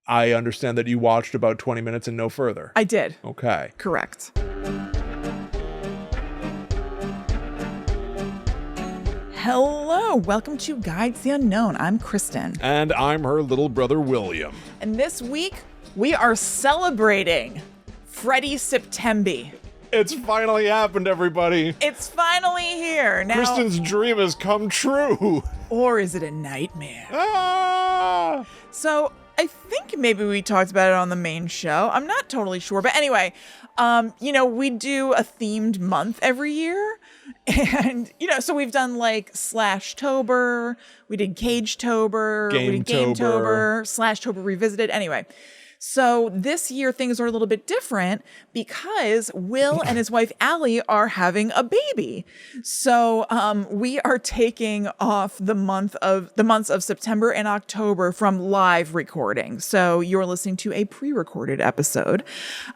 I understand that you watched about 20 minutes and no further. I did. Okay. Correct. Hello, welcome to Guides the Unknown. I'm Kristen. And I'm her little brother, William. And this week, we are celebrating Freddy Septemby. It's finally happened, everybody. It's finally here. Now, Kristen's dream has come true. Or is it a nightmare? Ah! So, I think maybe we talked about it on the main show. I'm not totally sure. But anyway, we do a themed month every year. And, so we've done like Slashtober, we did Cagetober, we did Gametober, Slashtober Revisited. Anyway, so this year things are a little bit different because Will and his wife Allie are having a baby. So we are taking off the months of September and October from live recording. So you're listening to a pre-recorded episode.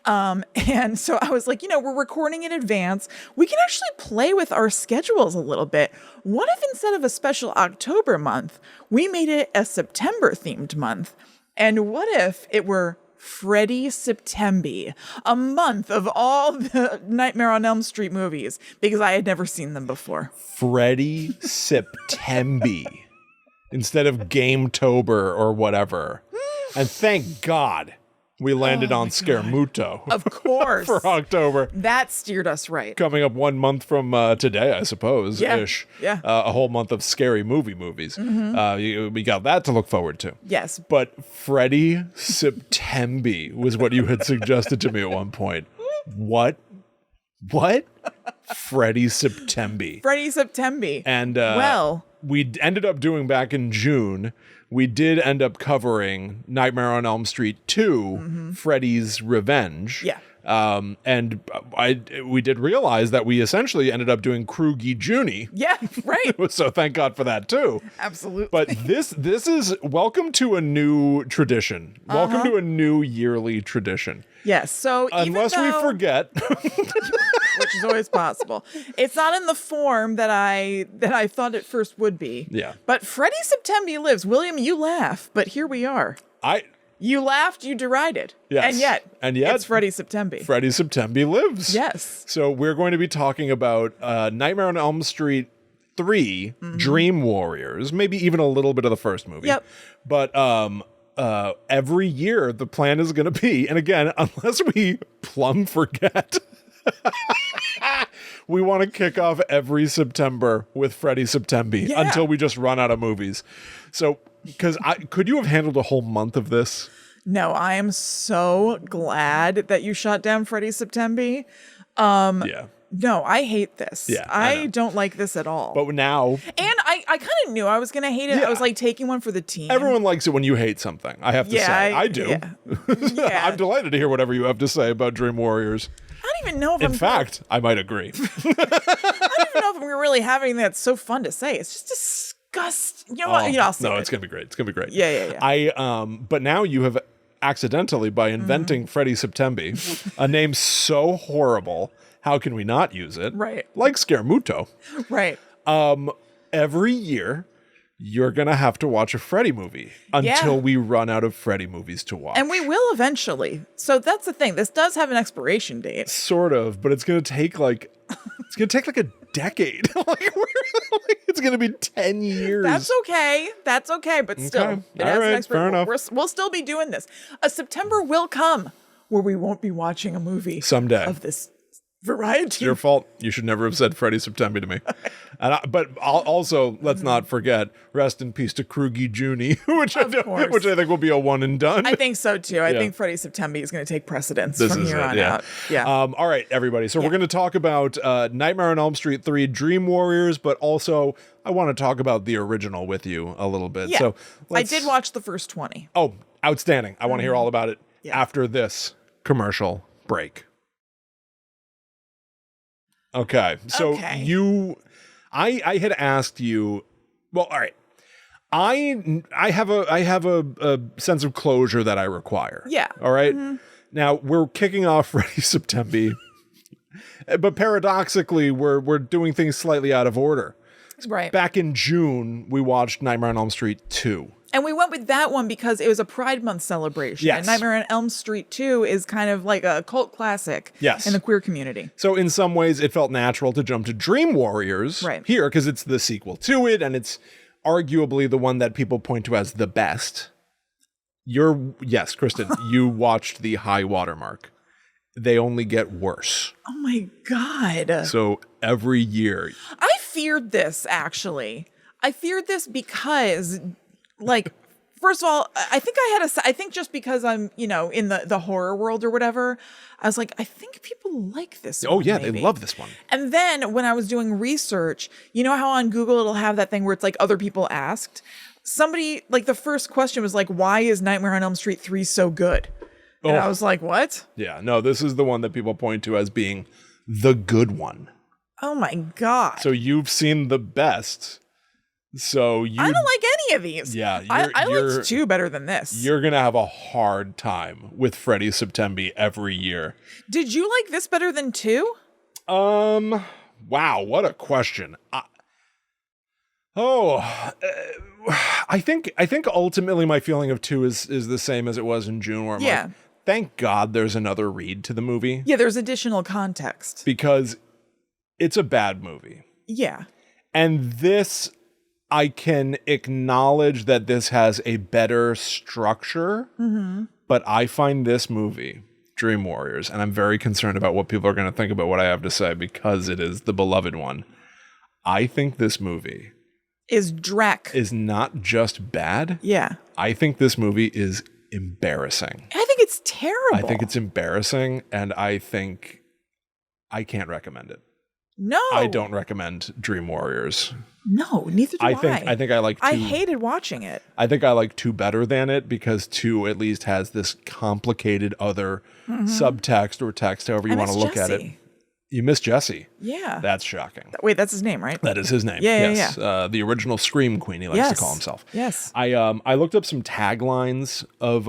And so I was like, we're recording in advance. We can actually play with our schedules a little bit. What if instead of a special October month, we made it a September themed month? And what if it were Freddy Septemby, a month of all the Nightmare on Elm Street movies, because I had never seen them before. Freddy Septemby instead of Gametober or whatever. And thank God we landed on Scaramuto. Of course. For October. That steered us right. Coming up 1 month from today, I suppose, ish. Yeah. A whole month of scary movies. Mm-hmm. We got that to look forward to. Yes. But Freddy Septemby was what you had suggested to me at one point. What? Freddy Septemby. Freddy Septemby. And well, we ended up doing back in June. We did end up covering Nightmare on Elm Street 2, Freddy's Revenge. Yeah. And we did realize that we essentially ended up doing Kroogie Junie. Yeah, right. So thank God for that too. Absolutely. But this is welcome to a new tradition. Welcome to a new yearly tradition. Yes. So unless we forget, which is always possible, it's not in the form that I thought it first would be. Yeah. But Freddy Septemby lives. William, you laugh, but here we are. You laughed, you derided. Yes. And yet it's Freddy Septemby. Freddy Septemby lives. Yes. So we're going to be talking about Nightmare on Elm Street 3, Dream Warriors, maybe even a little bit of the first movie. Yep. But every year the plan is going to be, and again, unless we plumb forget, we want to kick off every September with Freddy Septemby until we just run out of movies. So, because could you have handled a whole month of this? No, I am so glad that you shot down Freddy Septemby. Yeah. No, I hate this. Yeah, I don't like this at all. But now... And I kind of knew I was going to hate it. Yeah. I was like taking one for the team. Everyone likes it when you hate something, I have to say. I do. Yeah. I'm delighted to hear whatever you have to say about Dream Warriors. I don't even know if In fact, I might agree. I don't even know if we're really having that. It's so fun to say. It's just disgusting. You know what? I'll say it's going to be great. It's going to be great. Yeah. But now you have accidentally, by inventing Freddy Septemby, a name so horrible, how can we not use it? Right. Like Scaramuto. Right. Every year, you're going to have to watch a Freddy movie until we run out of Freddy movies to watch. And we will eventually. So that's the thing. This does have an expiration date. Sort of, but it's going to take like a decade. It's going to be 10 years. That's okay. But still, it has an expiration. Fair enough. We'll still be doing this. A September will come where we won't be watching a movie someday of this variety. It's your fault. You should never have said Freddy Septemby to me. But also, let's not forget, rest in peace to Kroogie Junie, which I think will be a one and done. I think so too. I think Freddy Septemby is going to take precedence from here on out. Yeah. All right, everybody. So we're going to talk about Nightmare on Elm Street 3, Dream Warriors, but also I want to talk about the original with you a little bit. Yeah. So I did watch the first 20. Oh, outstanding. I want to hear all about it after this commercial break. Okay, so I had asked you, well, all right, I have a sense of closure that I require. Yeah. All right. Mm-hmm. Now we're kicking off Freddy Septemby, but paradoxically, we're doing things slightly out of order. Right. Back in June, we watched Nightmare on Elm Street 2. And we went with that one because it was a Pride Month celebration. Yes. And Nightmare on Elm Street 2 is kind of like a cult classic in the queer community. So in some ways, it felt natural to jump to Dream Warriors here because it's the sequel to it, and it's arguably the one that people point to as the best. Yes, Kristen, you watched the high watermark. They only get worse. Oh my God. So every year. I feared this, actually. I feared this because, like, first of all, I think just because I'm, in the horror world or whatever, I was like, I think people like this one. Oh, yeah, maybe. they love this one. And then when I was doing research, you know how on Google it'll have that thing where it's like other people asked? Somebody, like, the first question was like, why is Nightmare on Elm Street 3 so good? And I was like, what? Yeah, no, this is the one that people point to as being the good one. Oh my God. So you've seen the best. So I don't like any of these. Yeah. I liked 2 better than this. You're going to have a hard time with FREDDY Septemby every year. Did you like this better than 2? Wow, what a question. I think ultimately my feeling of 2 is the same as it was in June, where I'm like, thank God there's another read to the movie. Yeah, there's additional context. Because it's a bad movie. Yeah. And this, I can acknowledge that this has a better structure, but I find this movie, Dream Warriors, and I'm very concerned about what people are going to think about what I have to say because it is the beloved one. I think this movie is not just bad. Yeah. I think this movie is embarrassing. I think it's terrible. I think it's embarrassing, and I think I can't recommend it. No. I don't recommend Dream Warriors. No, neither do I. I think I like 2. I hated watching it. I think I like 2 better than it because 2 at least has this complicated other subtext or text, however you want to look at it. You miss Jesse. Yeah. That's shocking. Wait, that's his name, right? That is his name. Yeah, yes. yeah. The original Scream Queen, he likes to call himself. Yes. I looked up some taglines of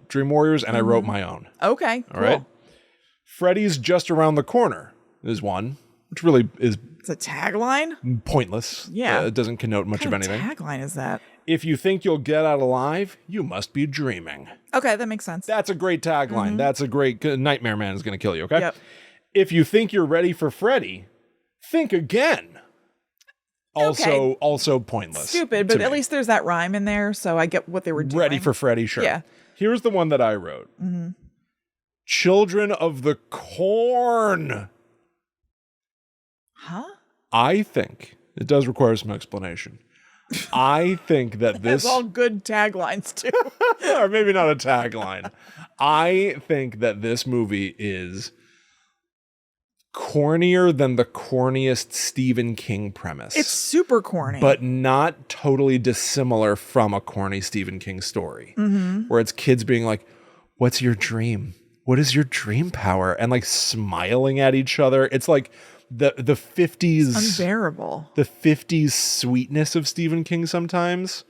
Dream Warriors and I wrote my own. Okay. All right. Freddy's just around the corner is one, which really is... It's a tagline? Pointless. Yeah. It doesn't connote much of anything. What tagline is that? If you think you'll get out alive, you must be dreaming. Okay, that makes sense. That's a great tagline. That's a great... Nightmare Man is going to kill you, okay? Yep. If you think you're ready for Freddy, think again. Also pointless. Stupid, but at least there's that rhyme in there, so I get what they were doing. Ready for Freddy, sure. Yeah. Here's the one that I wrote. Children of the Corn. Huh? I think it does require some explanation. I think that this... That's all good taglines, too. Or maybe not a tagline. I think that this movie is cornier than the corniest Stephen King premise. It's super corny. But not totally dissimilar from a corny Stephen King story. Where it's kids being like, what's your dream? What is your dream power? And like smiling at each other. It's like the 50s... It's unbearable. The 50s sweetness of Stephen King sometimes.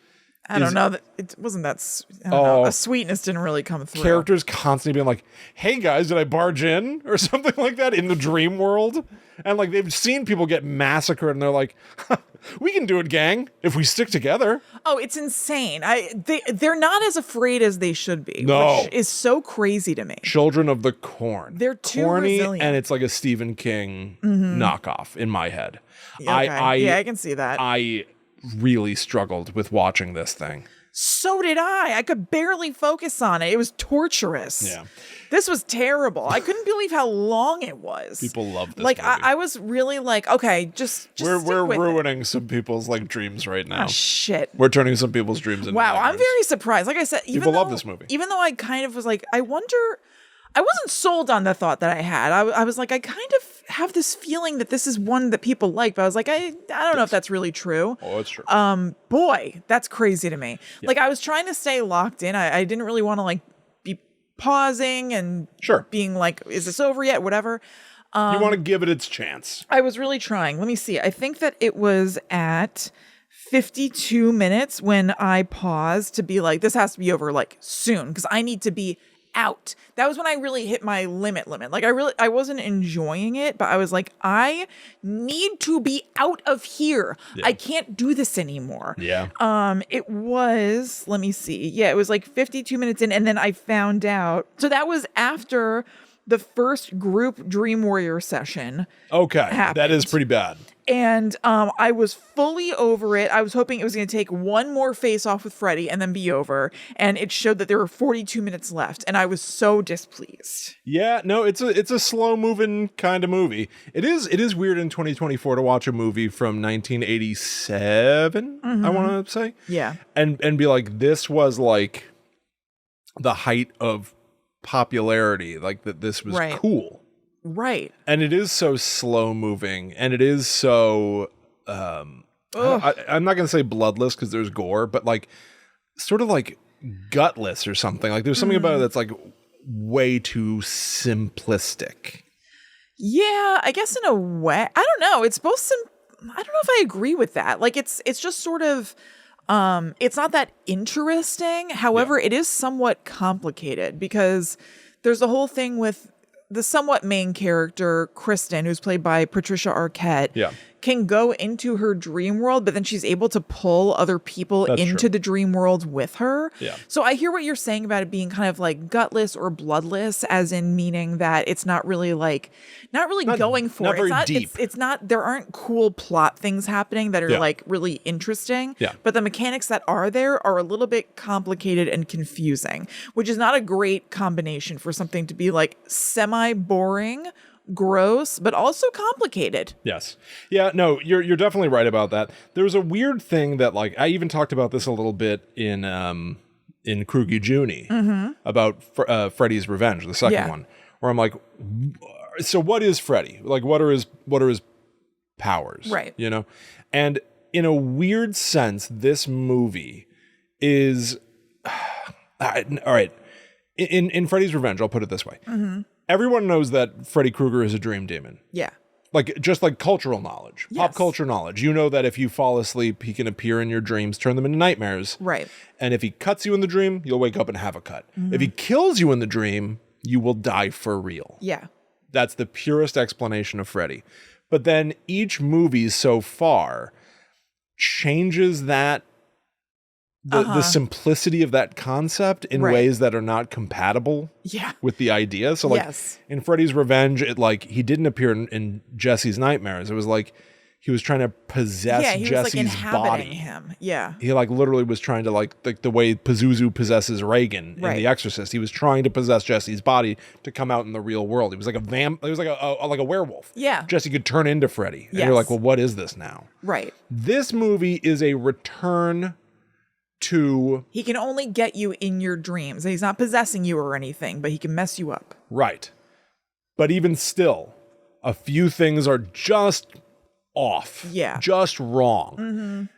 I don't know. It wasn't that... I don't know. A sweetness didn't really come through. Characters constantly being like, hey guys, did I barge in? Or something like that in the dream world. And like they've seen people get massacred and they're like, we can do it, gang, if we stick together. Oh, it's insane. They're not as afraid as they should be. No. Which is so crazy to me. Children of the Corn. They're too corny, resilient. and it's like a Stephen King knockoff in my head. Okay. I can see that. I really struggled with watching this thing. So did I. I could barely focus on it. It was torturous. Yeah. This was terrible. I couldn't believe how long it was. People love this movie. I was really like, okay, just we're ruining some people's like dreams right now. Oh, shit. We're turning some people's dreams into Wow, nightmares. I'm very surprised. Like I said, people love this movie. Even though I kind of was like, I wonder... I wasn't sold on the thought that I had. I was like, I kind of have this feeling that this is one that people like, but I was like, I don't know if that's really true. Oh, it's true. Boy, that's crazy to me. Yeah. Like I was trying to stay locked in. I didn't really want to like be pausing and being like, is this over yet? Whatever. You want to give it its chance. I was really trying. Let me see. I think that it was at 52 minutes when I paused to be like, this has to be over like soon because I need to be out. That was when I really hit my limit. Like I wasn't enjoying it, but I was like, I need to be out of here. Yeah. I can't do this anymore. Yeah. It was, let me see. Yeah, it was like 52 minutes in, and then I found out. So that was after the first group Dream Warrior session. Okay. happened. That is pretty bad. And I was fully over it. I was hoping it was going to take one more face off with Freddy and then be over. And it showed that there were 42 minutes left. And I was so displeased. Yeah, no, it's a slow moving kind of movie. It is weird in 2024 to watch a movie from 1987, I want to say. Yeah. And be like, this was like the height of popularity, like that this was cool. Right. And it is so slow moving, and it is so I'm not gonna say bloodless because there's gore, but like sort of like gutless or something. Like there's something about it that's like way too simplistic. Yeah, I guess in a way. I don't know. It's both I don't know if I agree with that. Like it's just sort of it's not that interesting. However, it is somewhat complicated because there's the whole thing with the somewhat main character, Kristen, who's played by Patricia Arquette, can go into her dream world, but then she's able to pull other people into the dream world with her. Yeah. So I hear what you're saying about it being kind of like gutless or bloodless, as in meaning that it's not really going for not it. very It's not deep. It's not, there aren't cool plot things happening that are like really interesting. Yeah. But the mechanics that are there are a little bit complicated and confusing, which is not a great combination for something to be like semi-boring, gross, but also complicated. Yes. Yeah, no, you're definitely right about that. There was a weird thing that, like, I even talked about this a little bit in Krueger Junie about Freddy's Revenge, the second one, where I'm like, so what is Freddy? Like, what are his powers? Right. You know? And in a weird sense, this movie is all right. In Freddy's Revenge, I'll put it this way. Everyone knows that Freddy Krueger is a dream demon. Yeah. Like, just like cultural knowledge, pop culture knowledge. You know that if you fall asleep, he can appear in your dreams, turn them into nightmares. Right. And if he cuts you in the dream, you'll wake up and have a cut. If he kills you in the dream, you will die for real. Yeah. That's the purest explanation of Freddy. But then each movie so far changes that, the simplicity of that concept in ways that are not compatible with the idea. So like in Freddy's Revenge, he didn't appear in Jesse's nightmares. It was like he was trying to possess he Jesse's was like inhabiting body. him. Yeah. He like literally was trying to like the way Pazuzu possesses Reagan in The Exorcist. He was trying to possess Jesse's body to come out in the real world. He was like He was like a werewolf. Yeah. Jesse could turn into Freddy. And you're like, well, what is this now? Right. This movie is a return to... He can only get you in your dreams. He's not possessing you or anything, but he can mess you up. Right. But even still, a few things are just off. Yeah. Just wrong.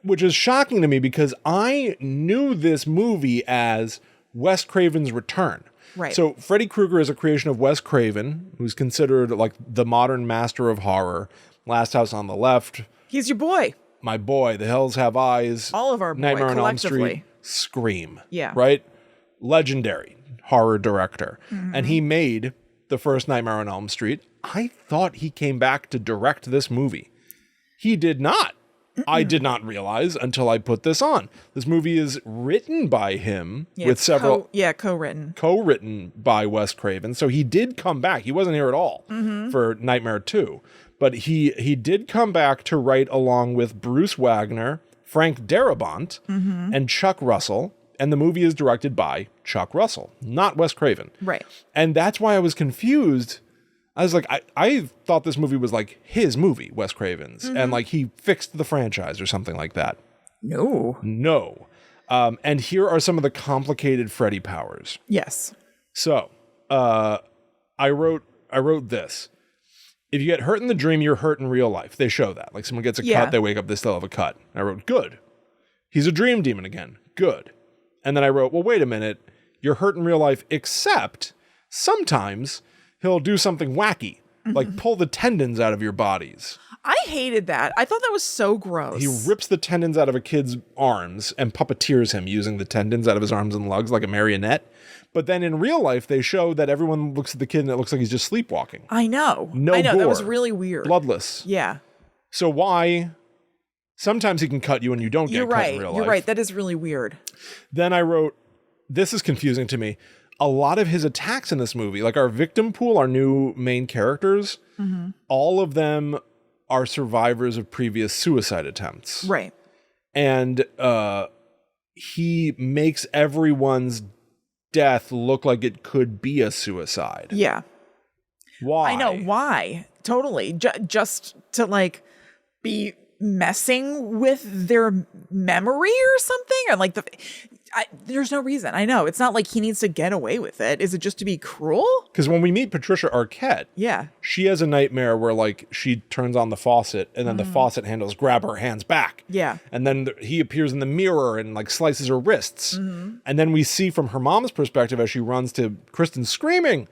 Which is shocking to me because I knew this movie as Wes Craven's return. Right. So Freddy Krueger is a creation of Wes Craven, who's considered like the modern master of horror. Last House on the Left. He's your boy. My Boy, The Hills Have Eyes. All of our boy, Nightmare on Elm collectively. Street. Scream. Yeah. Right? Legendary horror director. And he made the first Nightmare on Elm Street. I thought he came back to direct this movie. He did not. I did not realize until I put this on. This movie is written by him with several... co-written. Co-written by Wes Craven. So he did come back. He wasn't here at all for Nightmare 2. But he did come back to write along with Bruce Wagner, Frank Darabont, and Chuck Russell. And the movie is directed by Chuck Russell, not Wes Craven. Right. And that's why I was confused. I was like, I thought this movie was like his movie, Wes Craven's. And like he fixed the franchise or something like that. No. And here are some of the complicated Freddy powers. Yes. So I wrote this. If you get hurt in the dream, you're hurt in real life. They show that. Like someone gets a cut, they wake up, they still have a cut. I wrote, good. He's a dream demon again. Good. And then I wrote, well, wait a minute. You're hurt in real life, except sometimes he'll do something wacky. Like, pull the tendons out of your bodies. I hated that. I thought that was so gross. He rips the tendons out of a kid's arms and puppeteers him using the tendons out of his arms and legs like a marionette. But then in real life, they show that everyone looks at the kid and it looks like he's just sleepwalking. I know. No I know. gore. That was really weird. Bloodless. Yeah. So why? Sometimes he can cut you and you don't get cut in real life. You're right. That is really weird. Then I wrote, this is confusing to me. A lot of his attacks in this movie, like our victim pool, our new main characters, all of them are survivors of previous suicide attempts. Right. And he makes everyone's death look like it could be a suicide. Yeah. Why? I know. Why? Totally. Just to like be messing with their memory or something, or like there's no reason. I know it's not like he needs to get away with it. Is it just to be cruel? Because when we meet Patricia Arquette, yeah, she has a nightmare where like she turns on the faucet and then the faucet handles grab her hands back. Yeah, and then he appears in the mirror and like slices her wrists. And then we see from her mom's perspective as she runs to Kristen screaming,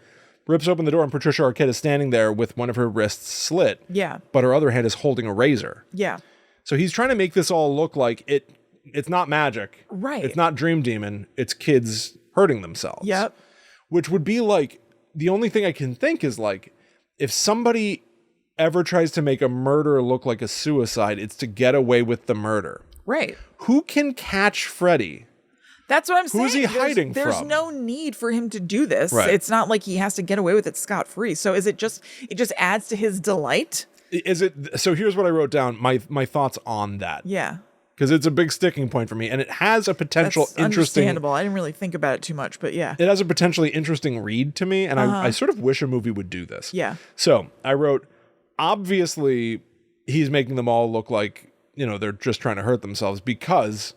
rips open the door, and Patricia Arquette is standing there with one of her wrists slit. Yeah, but her other hand is holding a razor. Yeah. So he's trying to make this all look like it's not magic. Right. It's not Dream Demon. It's kids hurting themselves. Yep. Which would be like, the only thing I can think is like, if somebody ever tries to make a murder look like a suicide, it's to get away with the murder. Right. Who can catch Freddy? That's what I'm saying. Who's he hiding from? There's no need for him to do this. Right. It's not like he has to get away with it scot-free. So is it just adds to his delight? Is it? So here's what I wrote down, my thoughts on that. Yeah. Because it's a big sticking point for me, and it has a potential That's interesting. Understandable. I didn't really think about it too much, but yeah. It has a potentially interesting read to me, and I sort of wish a movie would do this. Yeah. So I wrote, obviously, he's making them all look like, they're just trying to hurt themselves, because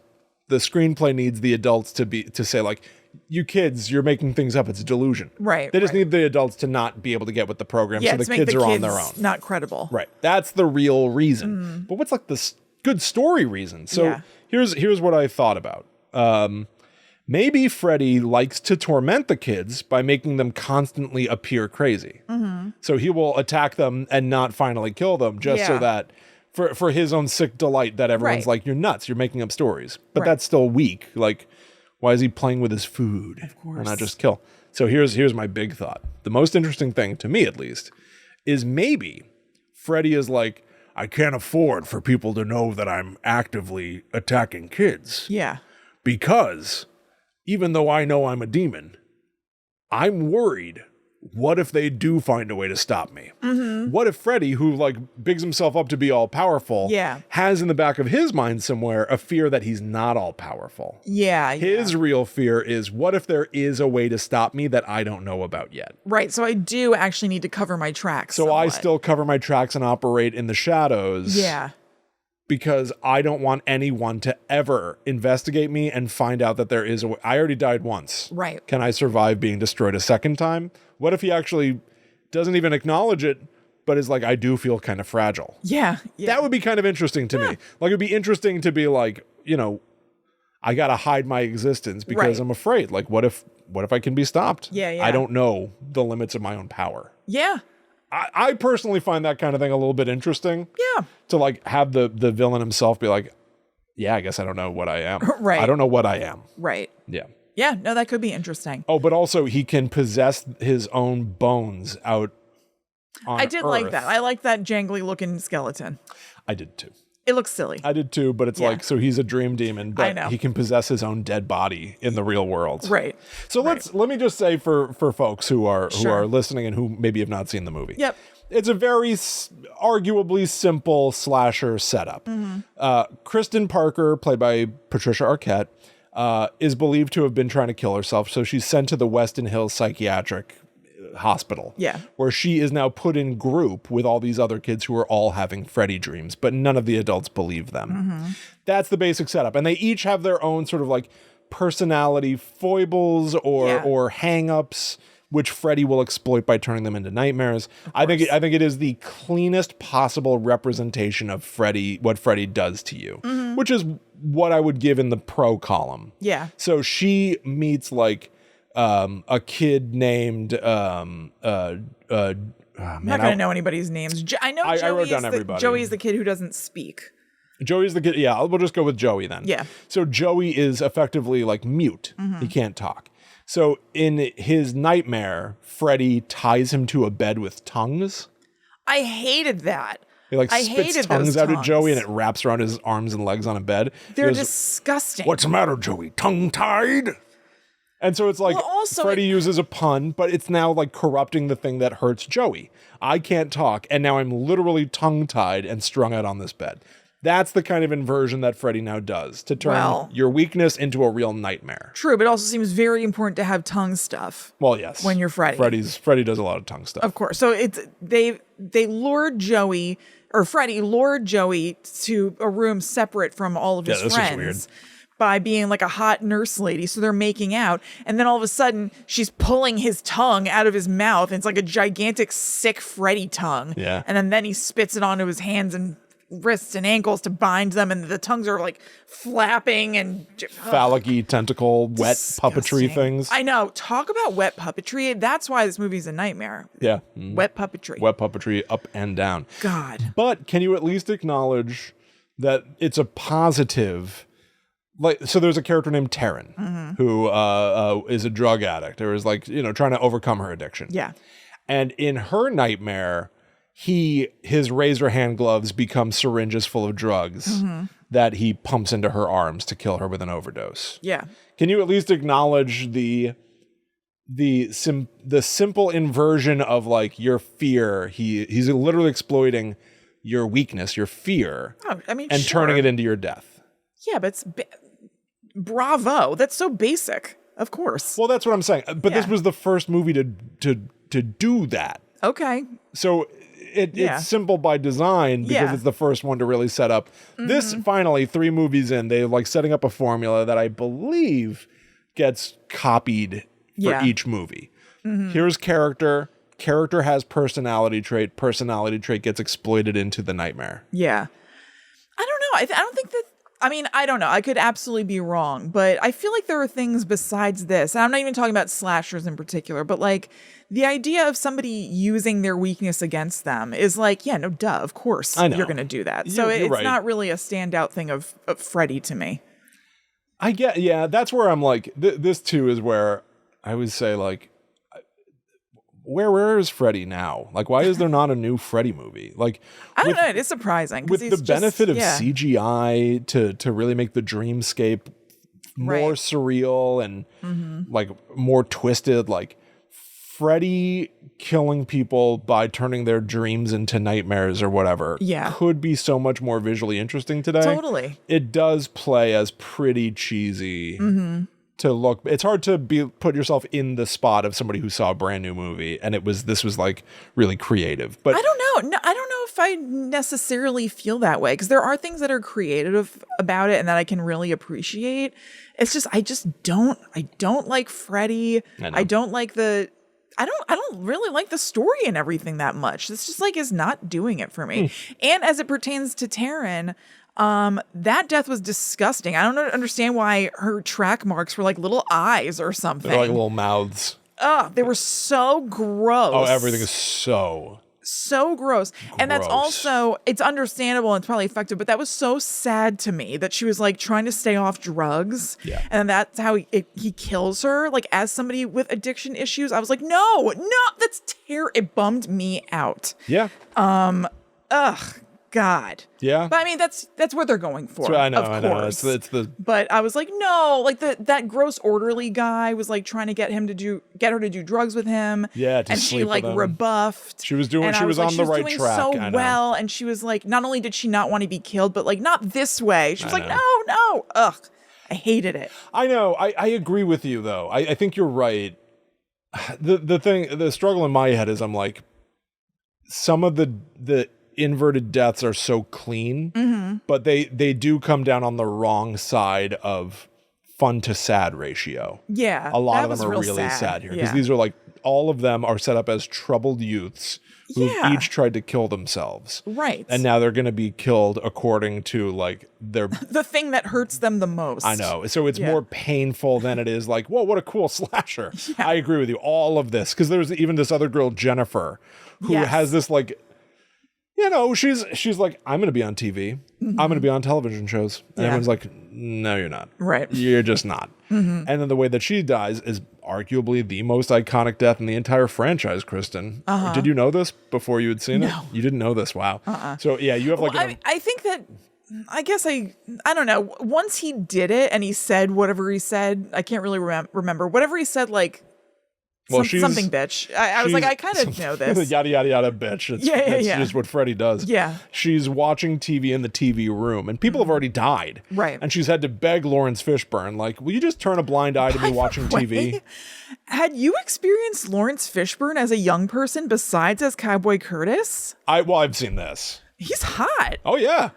the screenplay needs the adults to say like, you kids, you're making things up. It's a delusion. Right. They just need the adults to not be able to get with the program, so the kids are on their own. Not credible. Right. That's the real reason. But what's like this good story reason? So here's what I thought about. Maybe Freddy likes to torment the kids by making them constantly appear crazy. So he will attack them and not finally kill them, just so that for his own sick delight that everyone's like, you're nuts, you're making up stories. But that's still weak. Like, why is he playing with his food? Of course. Why not just kill? So here's my big thought. The most interesting thing, to me at least, is maybe Freddy is like, I can't afford for people to know that I'm actively attacking kids. Yeah. Because even though I know I'm a demon, I'm worried. What if they do find a way to stop me? What if Freddy, who like bigs himself up to be all powerful, has in the back of his mind somewhere a fear that he's not all powerful? Yeah. His real fear is, what if there is a way to stop me that I don't know about yet? Right. So I do actually need to cover my tracks. So somewhat. I still cover my tracks and operate in the shadows. Yeah. Because I don't want anyone to ever investigate me and find out that there is a way. I already died once. Right. Can I survive being destroyed a second time? What if he actually doesn't even acknowledge it, but is like, I do feel kind of fragile? Yeah. That would be kind of interesting to me. Like, it'd be interesting to be like, I got to hide my existence because I'm afraid. Like, what if I can be stopped? Yeah. I don't know the limits of my own power. Yeah. I personally find that kind of thing a little bit interesting. Yeah. To like have the villain himself be like, yeah, I guess I don't know what I am. Right. I don't know what I am. Right. Yeah. Yeah. No, that could be interesting. Oh, but also he can possess his own bones out on I did Earth. like that. I like that jangly looking skeleton. I did too. It looks silly. I did too, but it's like, so he's a dream demon, but I know. he can possess his own dead body in the real world. Right. So let me just say for folks who are listening and who maybe have not seen the movie. Yep. It's a very arguably simple slasher setup. Kristen Parker, played by Patricia Arquette, is believed to have been trying to kill herself. So she's sent to the Weston Hills Psychiatric Hospital. Yeah. Where she is now put in group with all these other kids who are all having Freddy dreams, but none of the adults believe them. That's the basic setup. And they each have their own sort of like personality foibles or hang-ups, which Freddy will exploit by turning them into nightmares. I think it is the cleanest possible representation of Freddy, what Freddy does to you, which is what I would give in the pro column. Yeah. So she meets like a kid named I'm not going to know anybody's names. I know I wrote down everybody. Joey is the kid who doesn't speak. Joey's the kid. Yeah, we'll just go with Joey then. Yeah. So Joey is effectively like mute. He can't talk. So in his nightmare, Freddy ties him to a bed with tongues. I hated that. He like spits tongues out at Joey and it wraps around his arms and legs on a bed. They're disgusting. What's the matter, Joey? Tongue-tied? And so it's like Freddy uses a pun, but it's now like corrupting the thing that hurts Joey. I can't talk, and now I'm literally tongue-tied and strung out on this bed. That's the kind of inversion that Freddy now does to turn your weakness into a real nightmare. True, but it also seems very important to have tongue stuff. Well, yes. When you're Freddy. Freddy does a lot of tongue stuff. Of course. So they lured Joey, or Freddy lured Joey to a room separate from all of his friends by being like a hot nurse lady. So they're making out. And then all of a sudden she's pulling his tongue out of his mouth. And it's like a gigantic, sick Freddy tongue. Yeah. And then he spits it onto his hands and wrists and ankles to bind them, and the tongues are like flapping and phallic-y tentacle wet puppetry things. I know. Talk about wet puppetry. That's why this movie's a nightmare. Yeah. Wet puppetry. Wet puppetry up and down. God. But can you at least acknowledge that it's a positive? Like, so there's a character named Taryn who is a drug addict, or is like, trying to overcome her addiction. Yeah. And in her nightmare, his razor hand gloves become syringes full of drugs that he pumps into her arms to kill her with an overdose. Yeah. Can you at least acknowledge the simple inversion of like your fear? He's literally exploiting your weakness, your fear, and turning it into your death. Yeah, but bravo. That's so basic. Of course. Well, that's what I'm saying. But this was the first movie to do that. Okay. So it's simple by design because it's the first one to really set up this. Finally, 3 movies in, they're like setting up a formula that I believe gets copied for each movie. Here's character has personality trait gets exploited into the nightmare. Yeah. I don't know. I don't think that, I don't know. I could absolutely be wrong, but I feel like there are things besides this. And I'm not even talking about slashers in particular, but like the idea of somebody using their weakness against them is like, yeah, no, duh, of course you're going to do that. So it's not really a standout thing of Freddy to me. I get, that's where I'm like, this too is where I would say like, where is Freddy now? Like, why is there not a new Freddy movie? Like, I don't know. It is surprising. With the benefit of CGI to really make the dreamscape more surreal and like more twisted, like Freddy killing people by turning their dreams into nightmares or whatever could be so much more visually interesting today. Totally. It does play as pretty cheesy. To look, it's hard to put yourself in the spot of somebody who saw a brand new movie and this was like really creative. But I don't know. No, I don't know if I necessarily feel that way, because there are things that are creative about it and that I can really appreciate. It's just I don't like Freddy. I don't like I don't really like the story and everything that much. It's just like is not doing it for me. And as it pertains to Taryn, that death was disgusting. I don't understand why her track marks were like little eyes or something. They're like little mouths. They were so gross. Oh, everything is so gross. And that's also, it's understandable and it's probably effective, but that was so sad to me that she was like trying to stay off drugs. Yeah. And that's how he kills her. Like as somebody with addiction issues, I was like, no, that's terrible. It bummed me out. Yeah. God. Yeah. But I mean, that's what they're going for. I know. It's the. But I was like, no, like that gross orderly guy was like trying to get her to do drugs with him. Yeah. And she like rebuffed. She was doing. She was on the right track. So well, and she was like, not only did she not want to be killed, but like not this way. She was like, no. Ugh. I hated it. I know. I agree with you though. I think you're right. The struggle in my head is I'm like, some of the inverted deaths are so clean, but they do come down on the wrong side of fun to sad ratio. Yeah. A lot of them are really sad here because these are like all of them are set up as troubled youths who've each tried to kill themselves. Right. And now they're going to be killed according to like their... the thing that hurts them the most. I know. So it's more painful than it is like, whoa, what a cool slasher. I agree with you. All of this. Because there's even this other girl, Jennifer, who has this like, you know, she's like, I'm going to be on TV. I'm going to be on television shows. And everyone's like, no, you're not. Right. You're just not. And then the way that she dies is arguably the most iconic death in the entire franchise, Kristen. Did you know this before you had seen it? You didn't know this. Wow. So yeah, you have like... I think that... I guess I don't know. Once he did it and he said whatever he said, I can't really remember. Whatever he said, like... Well, something bitch. I was like, I kind of know this. Yada, yada, yada, bitch. It's just what Freddy does. Yeah. She's watching TV in the TV room, and people have already died. Right. And she's had to beg Lawrence Fishburne, like, will you just turn a blind eye to me watching TV? Had you experienced Lawrence Fishburne as a young person besides as Cowboy Curtis? I've seen this. He's hot. Oh, yeah.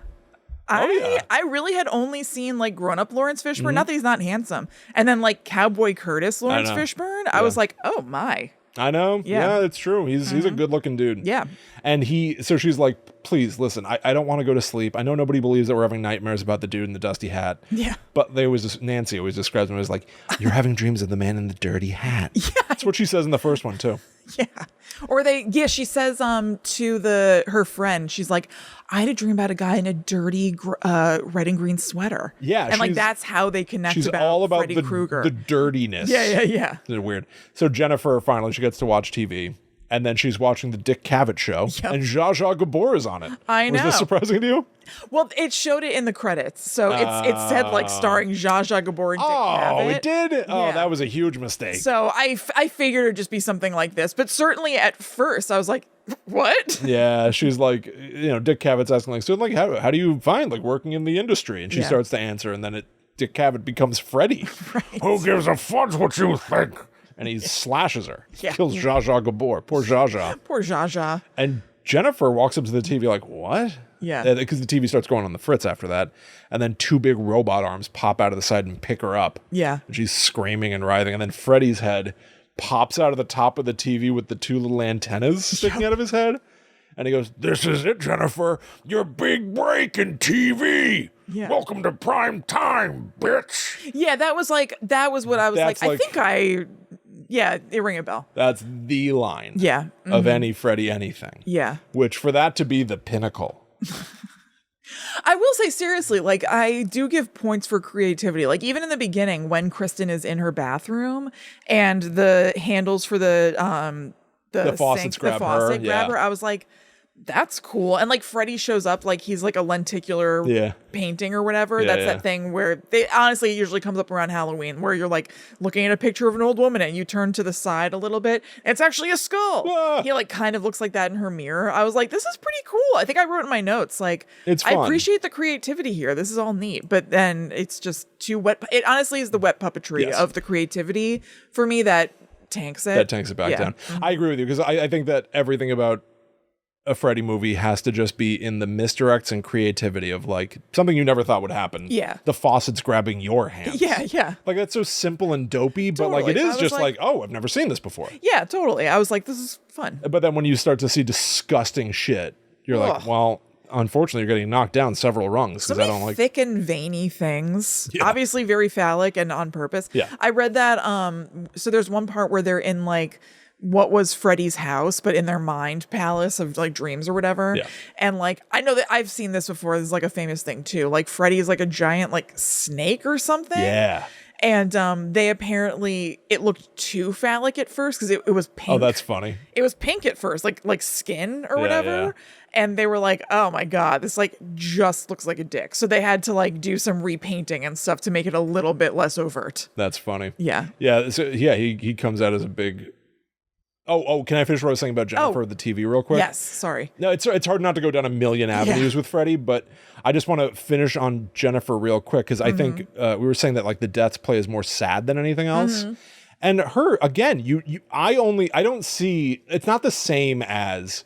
I really had only seen like grown-up Lawrence Fishburne. Not that he's not handsome. And then like Cowboy Curtis Lawrence Fishburne. I was like, oh my. I know. Yeah, it's true. He's a good-looking dude. Yeah. And so she's like, please, listen, I don't want to go to sleep. I know nobody believes that we're having nightmares about the dude in the dusty hat. Yeah. But Nancy always describes him as like, you're having dreams of the man in the dirty hat. Yeah. That's what she says in the first one, too. Yeah. Or she says to her friend, she's like, I had a dream about a guy in a dirty red and green sweater. Yeah. And like that's how they connect. She's all about Freddy Krueger. The dirtiness. Yeah. It's weird. So Jennifer finally she gets to watch TV. And then she's watching the Dick Cavett show, and Zsa Zsa Gabor is on it. I know. Was this surprising to you? Well, it showed it in the credits, so it said like starring Zsa Zsa Gabor and Dick Cavett. Oh, it did? Oh, that was a huge mistake. So I figured it'd just be something like this, but certainly at first I was like, what? Yeah, she's like, Dick Cavett's asking like, so like, how do you find like working in the industry? And she starts to answer, and then Dick Cavett becomes Freddy. Right. Who gives a fudge what you think? And he slashes her. Kills Zsa Zsa Gabor. Poor Zsa Zsa. Poor Zsa Zsa. And Jennifer walks up to the TV like, what? Yeah. Because the TV starts going on the fritz after that. And then two big robot arms pop out of the side and pick her up. Yeah. And she's screaming and writhing. And then Freddy's head pops out of the top of the TV with the two little antennas sticking out of his head. And he goes, this is it, Jennifer. Your big break in TV. Yeah. Welcome to prime time, bitch. Yeah, that was what I was like, it rang a bell. That's the line of any Freddy anything. Yeah. Which for that to be the pinnacle. I will say seriously, like I do give points for creativity. Like even in the beginning when Kristen is in her bathroom and the handles for the faucets grab her, I was like, that's cool. And like Freddy shows up like he's like a lenticular painting or whatever. That's that thing where they honestly it usually comes up around Halloween where you're like looking at a picture of an old woman and you turn to the side a little bit. It's actually a skull. He like kind of looks like that in her mirror. I was like, this is pretty cool. I think I wrote in my notes like it's fun. I appreciate the creativity here. This is all neat. But then it's just too wet. It honestly is the wet puppetry of the creativity for me that tanks it. That tanks it back down. Mm-hmm. I agree with you because I think that everything about a Freddy movie has to just be in the misdirects and creativity of like something you never thought would happen. Yeah. The faucets grabbing your hands. Yeah. Like that's so simple and dopey, but like it is just like, oh, I've never seen this before. Yeah, totally. I was like, this is fun. But then when you start to see disgusting shit, you're like, well, unfortunately, you're getting knocked down several rungs because I don't like thick and veiny things. Yeah. Obviously very phallic and on purpose. Yeah. I read that so there's one part where they're in like what was Freddy's house, but in their mind palace of like dreams or whatever. Yeah. And like, I know that I've seen this before. This is like a famous thing too. Like Freddy is like a giant like snake or something. Yeah. And they apparently, it looked too phallic at first because it was pink. Oh, that's funny. It was pink at first, like skin or whatever. Yeah. And they were like, oh my God, this like just looks like a dick. So they had to like do some repainting and stuff to make it a little bit less overt. That's funny. Yeah. Yeah. So yeah, he comes out as a big... Oh, can I finish what I was saying about Jennifer, the TV real quick? Yes, sorry. No, it's hard not to go down a million avenues with Freddy, but I just want to finish on Jennifer real quick because I think we were saying that like the deaths play is more sad than anything else. And her, again, I don't see, it's not the same as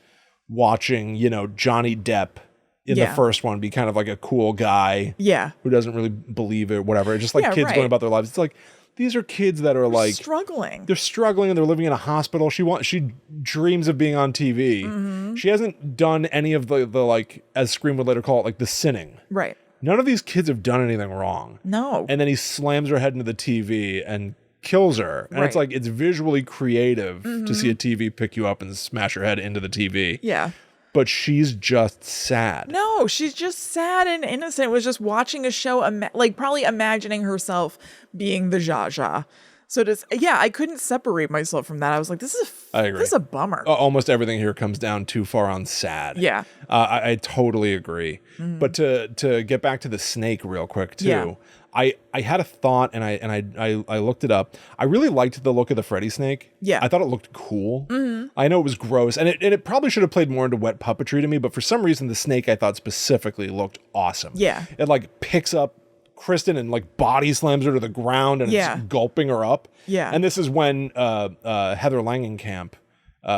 watching, Johnny Depp in the first one be kind of like a cool guy who doesn't really believe it, whatever. It's just like kids going about their lives. It's like, these are kids that are like struggling. They're struggling and they're living in a hospital. She dreams of being on TV. She hasn't done any of the like, as Scream would later call it, like the sinning. Right. None of these kids have done anything wrong. No. And then he slams her head into the TV and kills her. And it's like, it's visually creative to see a TV pick you up and smash her head into the TV. Yeah. But she's just sad. No, she's just sad and innocent. Was just watching a show, like probably imagining herself being the Zsa Zsa. So I couldn't separate myself from that. I was like, this is a bummer. Almost everything here comes down too far on sad. Yeah. I totally agree. But to get back to the snake real quick too, I had a thought and I looked it up. I really liked the look of the Freddy snake. Yeah. I thought it looked cool. I know it was gross and it probably should have played more into wet puppetry to me, but for some reason the snake I thought specifically looked awesome. Yeah. It like picks up Kristen and like body slams her to the ground and it's gulping her up. Yeah. And this is when Heather Langenkamp,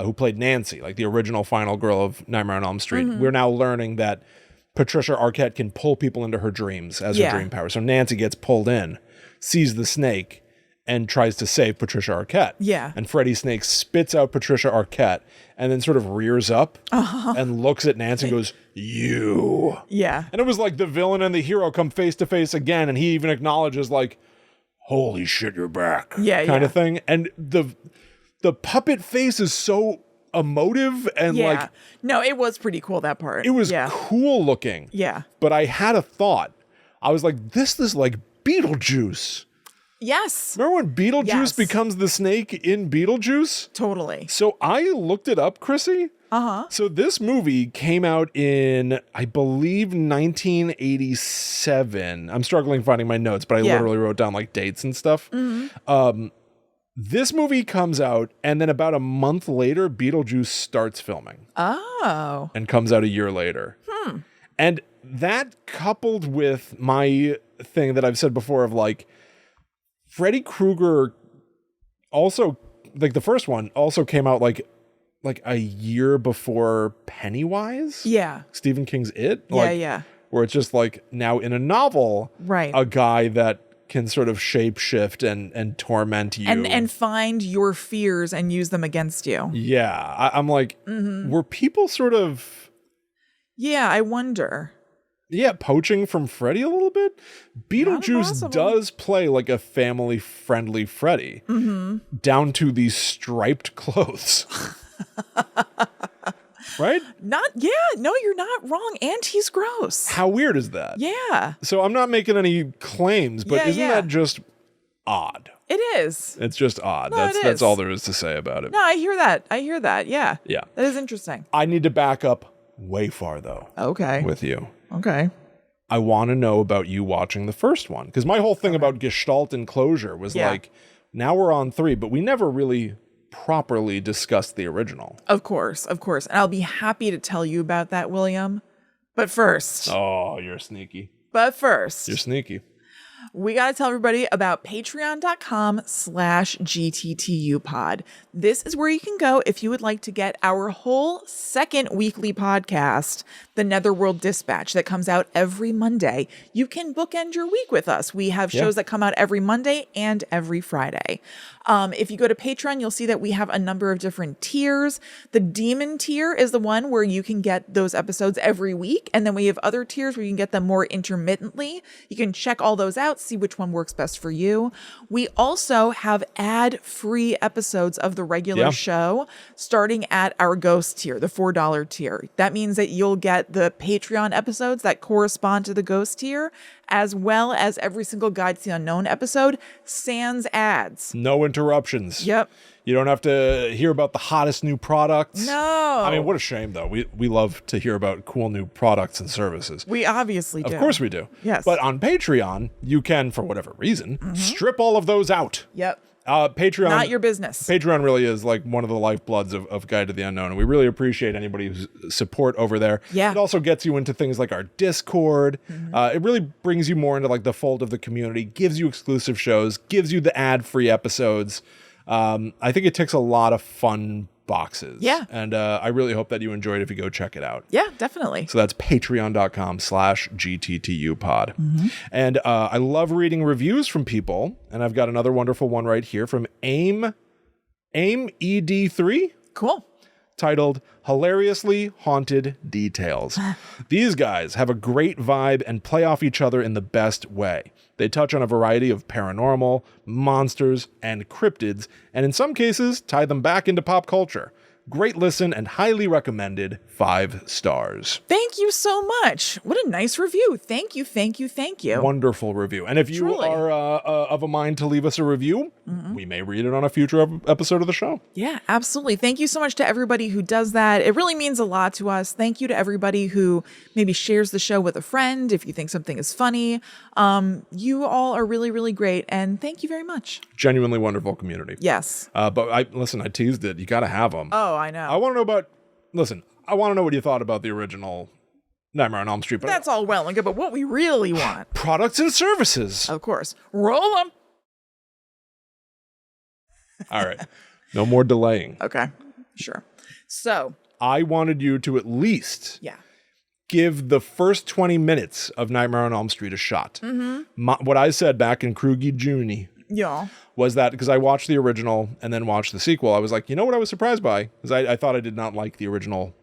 who played Nancy, like the original final girl of Nightmare on Elm Street, we're now learning that Patricia Arquette can pull people into her dreams as her dream power. So Nancy gets pulled in, sees the snake, and tries to save Patricia Arquette. Yeah. And Freddy Snake spits out Patricia Arquette and then sort of rears up and looks at Nancy and goes, "You." Yeah. And it was like the villain and the hero come face to face again, and he even acknowledges like, "Holy shit, you're back." Yeah, kind of thing. And the puppet face is so emotive and like, no, it was pretty cool, that part. it was cool looking. Yeah. But I had a thought. I was like, this is like Beetlejuice. Yes. Remember when Beetlejuice becomes the snake in Beetlejuice? Totally. So I looked it up, Chrissy. So this movie came out in, I believe, 1987. I'm struggling finding my notes, but I literally wrote down like dates and stuff. This movie comes out, and then about a month later, Beetlejuice starts filming. Oh. And comes out a year later. And that coupled with my thing that I've said before of like, Freddy Krueger also, like the first one, also came out like a year before Pennywise. Yeah. Stephen King's It. Yeah. Where it's just like now in a novel, right, a guy that can sort of shapeshift and torment you. And find your fears and use them against you. Yeah. I'm like, were people sort of... Yeah, I wonder. Yeah, poaching from Freddy a little bit. Beetlejuice does play like a family-friendly Freddy, down to the striped clothes. Right? No, you're not wrong. And he's gross. How weird is that? Yeah. So I'm not making any claims, but isn't that just odd? It is. It's just odd. No, That's all there is to say about it. No, I hear that. Yeah. Yeah. That is interesting. I need to back up way far though. Okay. With you. Okay. I want to know about you watching the first one. Because my whole thing about Gestalt and closure was like, now we're on 3, but we never really properly discussed the original. Of course. And I'll be happy to tell you about that, William. But first. Oh, you're sneaky. But first. You're sneaky. We got to tell everybody about patreon.com/GTTUpod. This is where you can go if you would like to get our whole second weekly podcast, The Netherworld Dispatch, that comes out every Monday. You can bookend your week with us. We have shows that come out every Monday and every Friday. If you go to Patreon, you'll see that we have a number of different tiers. The Demon tier is the one where you can get those episodes every week. And then we have other tiers where you can get them more intermittently. You can check all those out, see which one works best for you. We also have ad-free episodes of the regular show starting at our Ghost tier, the $4 tier. That means that you'll get the Patreon episodes that correspond to the Ghost tier, as well as every single Guide to the Unknown episode, sans ads. No interruptions. Yep. You don't have to hear about the hottest new products. No. I mean, what a shame, though. We love to hear about cool new products and services. We obviously do. Of course we do. Yes. But on Patreon, you can, for whatever reason, strip all of those out. Yep. Patreon. Not your business. Patreon really is like one of the lifebloods of Guide to the Unknown. And we really appreciate anybody's support over there. Yeah. It also gets you into things like our Discord. It really brings you more into like the fold of the community, gives you exclusive shows, gives you the ad-free episodes. I think it ticks a lot of fun boxes. Yeah. And I really hope that you enjoyed it if you go check it out. Yeah, definitely. So that's patreon.com/GTTUpod. And I love reading reviews from people. And I've got another wonderful one right here from AIM ED3. Cool. Titled Hilariously Haunted Details. These guys have a great vibe and play off each other in the best way. They touch on a variety of paranormal, monsters, and cryptids, and in some cases, tie them back into pop culture. Great listen and highly recommended. 5 stars. Thank you so much. What a nice review. Thank you, thank you, thank you. Wonderful review. And if you Truly. are of a mind to leave us a review, we may read it on a future episode of the show. Yeah, absolutely. Thank you so much to everybody who does that. It really means a lot to us. Thank you to everybody who maybe shares the show with a friend if you think something is funny. You all are really, really great. And thank you very much. Genuinely wonderful community. Yes. But I teased it. You got to have them. Oh, I know. I want to know what you thought about the original Nightmare on Elm Street. But That's all well and good, but what we really want, products and services. of course, roll them. All right. No more delaying. Okay, sure. So, I wanted you to at least yeah. give the first 20 minutes of Nightmare on Elm Street a shot. What I said back in Krugy Juni Yeah. was that because I watched the original and then watched the sequel, I was like, you know what I was surprised by? Because I thought I did not like the original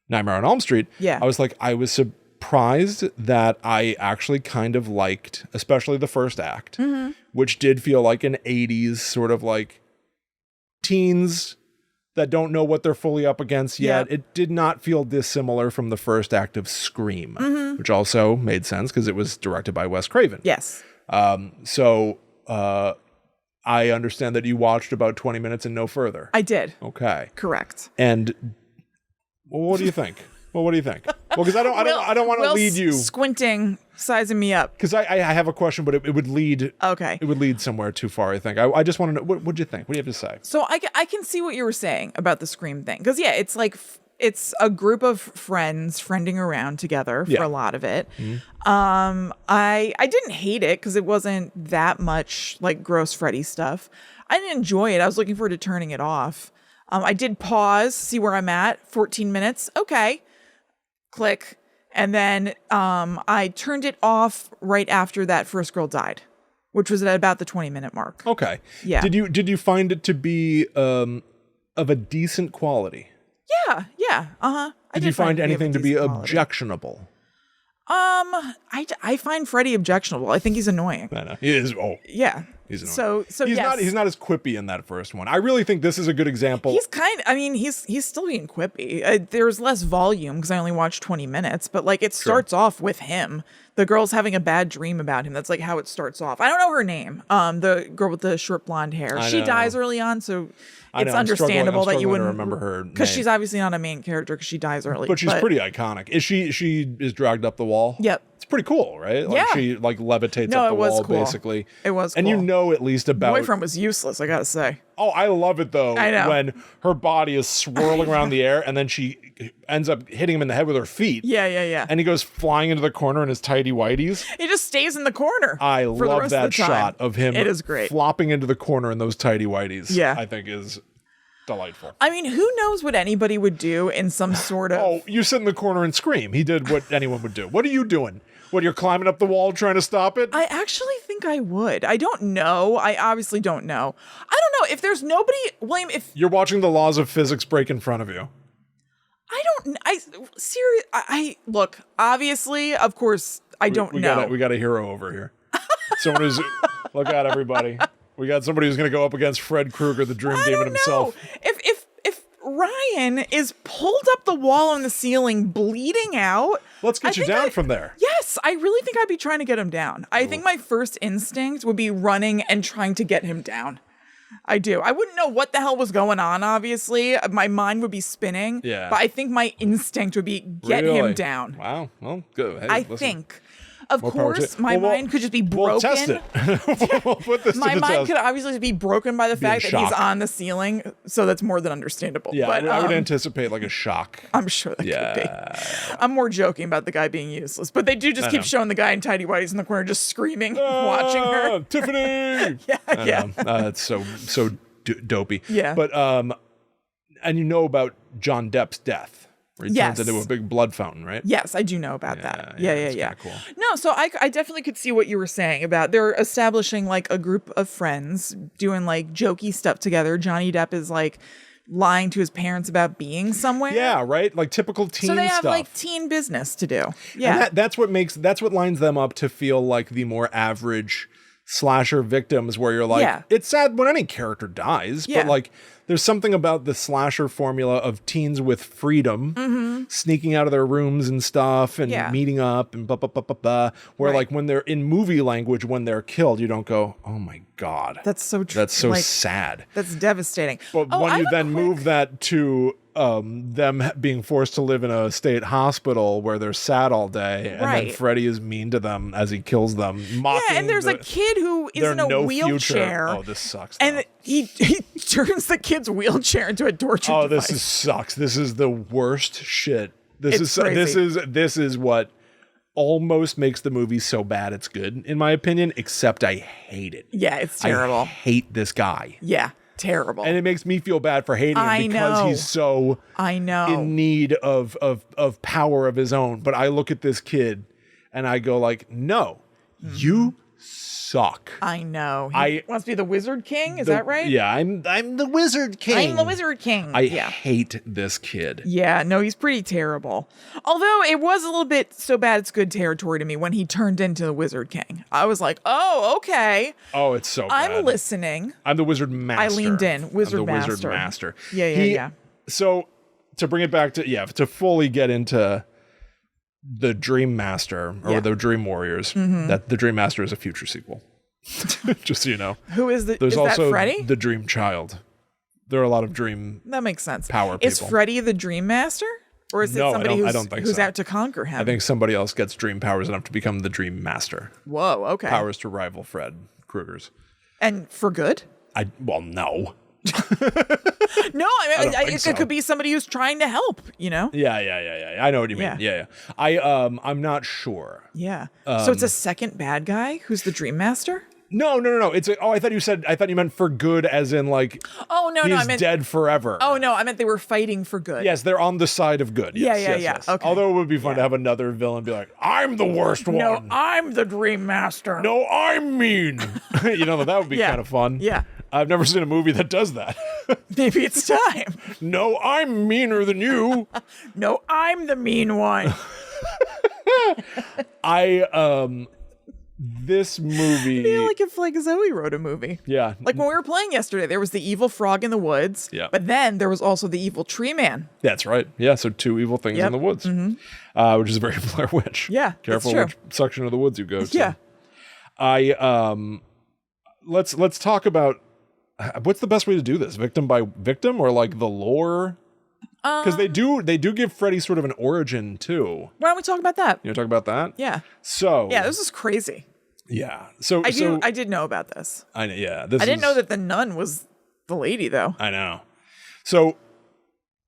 Nightmare on Elm Street. Yeah. I was like, I was surprised that I actually kind of liked, especially the first act, which did feel like an 80s sort of like teens that don't know what they're fully up against yet. Yep. It did not feel dissimilar from the first act of Scream, which also made sense because it was directed by Wes Craven. Yes. So I understand that you watched about 20 minutes and no further. I did. Okay. Correct. And what do you think? What do you think? Well, because I don't want to lead you. Squinting, sizing me up. Because I have a question, but it would lead. Okay. It would lead somewhere too far. I think. I just want to know. What do you think? What do you have to say? So I can see what you were saying about the Scream thing. Because, yeah, it's like it's a group of friends friending around together for a lot of it. I didn't hate it because it wasn't that much like gross Freddy stuff. I didn't enjoy it. I was looking forward to turning it off. I did pause, see where I'm at. 14 minutes. Okay. Click. And then I turned it off right after that first girl died, which was at about the 20-minute mark. Okay. Yeah. Did you find it to be of a decent quality? Yeah. Uh-huh. Did you find anything to be objectionable? I find Freddy objectionable. I think he's annoying. I know. He is. Oh. Yeah. He's annoying. So he's not as quippy in that first one. I really think this is a good example. He's still being quippy. There's less volume because I only watched 20 minutes, but like it starts off with him. The girl's having a bad dream about him. That's like how it starts off. I don't know her name. The girl with the short blonde hair. She dies early on, so it's understandable that you wouldn't remember her name. because she's obviously not a main character because she dies early. But she's pretty iconic. She is dragged up the wall? Yep. It's pretty cool, right? Like Yeah. she like levitates up the wall cool. basically. It was And cool. you know at least about Boyfriend was useless, I gotta say. Oh, I love it though. I know. When her body is swirling around the air and then she ends up hitting him in the head with her feet. Yeah. And he goes flying into the corner in his tighty whities. He just stays in the corner. I for the love rest that of the time. shot of him It is great. flopping into the corner in those tighty whities. Yeah. I think is delightful. I mean, who knows what anybody would do in some sort of... Oh, you sit in the corner and scream. He did what anyone would do. What are you doing? What, you're climbing up the wall trying to stop it? I actually think I would. I don't know. I obviously don't know. I don't know if there's nobody... William, if... You're watching the laws of physics break in front of you. Look, obviously, of course, I don't know. We got a hero over here. Someone who's... Look out, everybody. We got somebody who's going to go up against Fred Krueger, the Dream Demon himself. If Ryan is pulled up the wall on the ceiling, bleeding out... Let's get you down from there. Yes, I really think I'd be trying to get him down. I think my first instinct would be running and trying to get him down. I do. I wouldn't know what the hell was going on, obviously. My mind would be spinning. Yeah. But I think my instinct would be get him down. Wow. Well, good. Hey, I listen. think. Of More power course, to- my Well, mind could just be broken. We'll test it. We'll put this My to the mind test. could obviously be broken by the fact that he's shock. on the ceiling, so that's more than understandable. Yeah, but, I would anticipate like a shock. I'm sure that could be. I'm more joking about the guy being useless, but they do just keep showing the guy in tidy whities in the corner just screaming, watching her. Tiffany! Yeah. It's so dopey. Yeah. But And you know about John Depp's death, where he turns Yes. into a big blood fountain, right? Yes, I do know about that. Yeah. it's kinda cool. No, so I definitely could see what you were saying about they're establishing like a group of friends doing like jokey stuff together. Johnny Depp is like lying to his parents about being somewhere. Yeah, right? Like typical teen So they have stuff. like teen business to do. Yeah. And that's what lines them up to feel like the more average slasher victims, where you're like, Yeah. it's sad when any character dies, Yeah. but like there's something about the slasher formula of teens with freedom, sneaking out of their rooms and stuff and Yeah. meeting up and blah, blah, blah, blah, blah, where Right. like when they're in movie language, when they're killed, you don't go, oh my God. That's so true. That's so like, sad. That's devastating. But Oh, when I you have a then quick- move that to them being forced to live in a state hospital where they're sad all day, and then Right. Freddy is mean to them as he kills them, mocking Yeah, and there's a kid who is their in a no wheelchair. future. Oh, this sucks. And now. he turns the kid's wheelchair into a torture Oh, device. this sucks. This is the worst shit. This It's this is what almost makes the movie so bad it's good, in my opinion, except I hate it. Yeah, it's I terrible. hate this guy. Yeah, terrible. And it makes me feel bad for hating I him because know. he's so I know. in need of power of his own. But I look at this kid and I go like, no, you suck. I know. He I- wants to be the Wizard King. Is that right? Yeah, I'm the Wizard King. I'm the Wizard King. I yeah. hate this kid. Yeah, no, he's pretty terrible. Although it was a little bit so bad it's good territory to me when he turned into the Wizard King. I was like, oh, okay. Oh, it's so bad. I'm listening. I'm the Wizard Master. I leaned in. Wizard I'm the Wizard Master. Master. Yeah. So to bring it back to fully get into the Dream Master or Yeah. the Dream Warriors, that the Dream Master is a future sequel. Just so you know. Who is the There's is also that Freddy? the Dream Child. There are a lot of Dream. That makes sense. Power Is people. Freddy the Dream Master? Or is No, it somebody I don't think who's so. out to conquer him? I think somebody else gets dream powers enough to become the Dream Master. Whoa, okay. Powers to rival Fred Krueger's. And for good? Well, no. No, I mean, think it so. could be somebody who's trying to help, you know? Yeah. I know what you mean. Yeah. Yeah. I'm not sure. Yeah. So it's a second bad guy who's the Dream Master? No. It's I thought you meant for good, as in like Oh, no, he's I meant dead forever. Oh, no, I meant they were fighting for good. Yes, they're on the side of good. Yes, Yeah. yes. Okay. Although it would be fun to have another villain be like, I'm the worst one. No, I'm the Dream Master. No, I'm mean. That would be Yeah. kind of fun. Yeah. I've never seen a movie that does that. Maybe it's time. No, I'm meaner than you. No, I'm the mean one. This movie. I feel like if like Zoe wrote a movie. Yeah. Like when we were playing yesterday, there was the evil frog in the woods. Yeah. But then there was also the evil tree man. That's right. Yeah, so two evil things Yep. in the woods, which is very Blair Witch. Yeah, that's Careful true. which section of the woods you go to. Yeah. Let's talk about what's the best way to do this? Victim by victim, or like the lore? Because they do give Freddy sort of an origin too. Why don't we talk about that? You want to talk about that? Yeah. So Yeah, this is crazy. yeah. So I did know about this. I know. Yeah. This I didn't know that the nun was the lady though. I know. So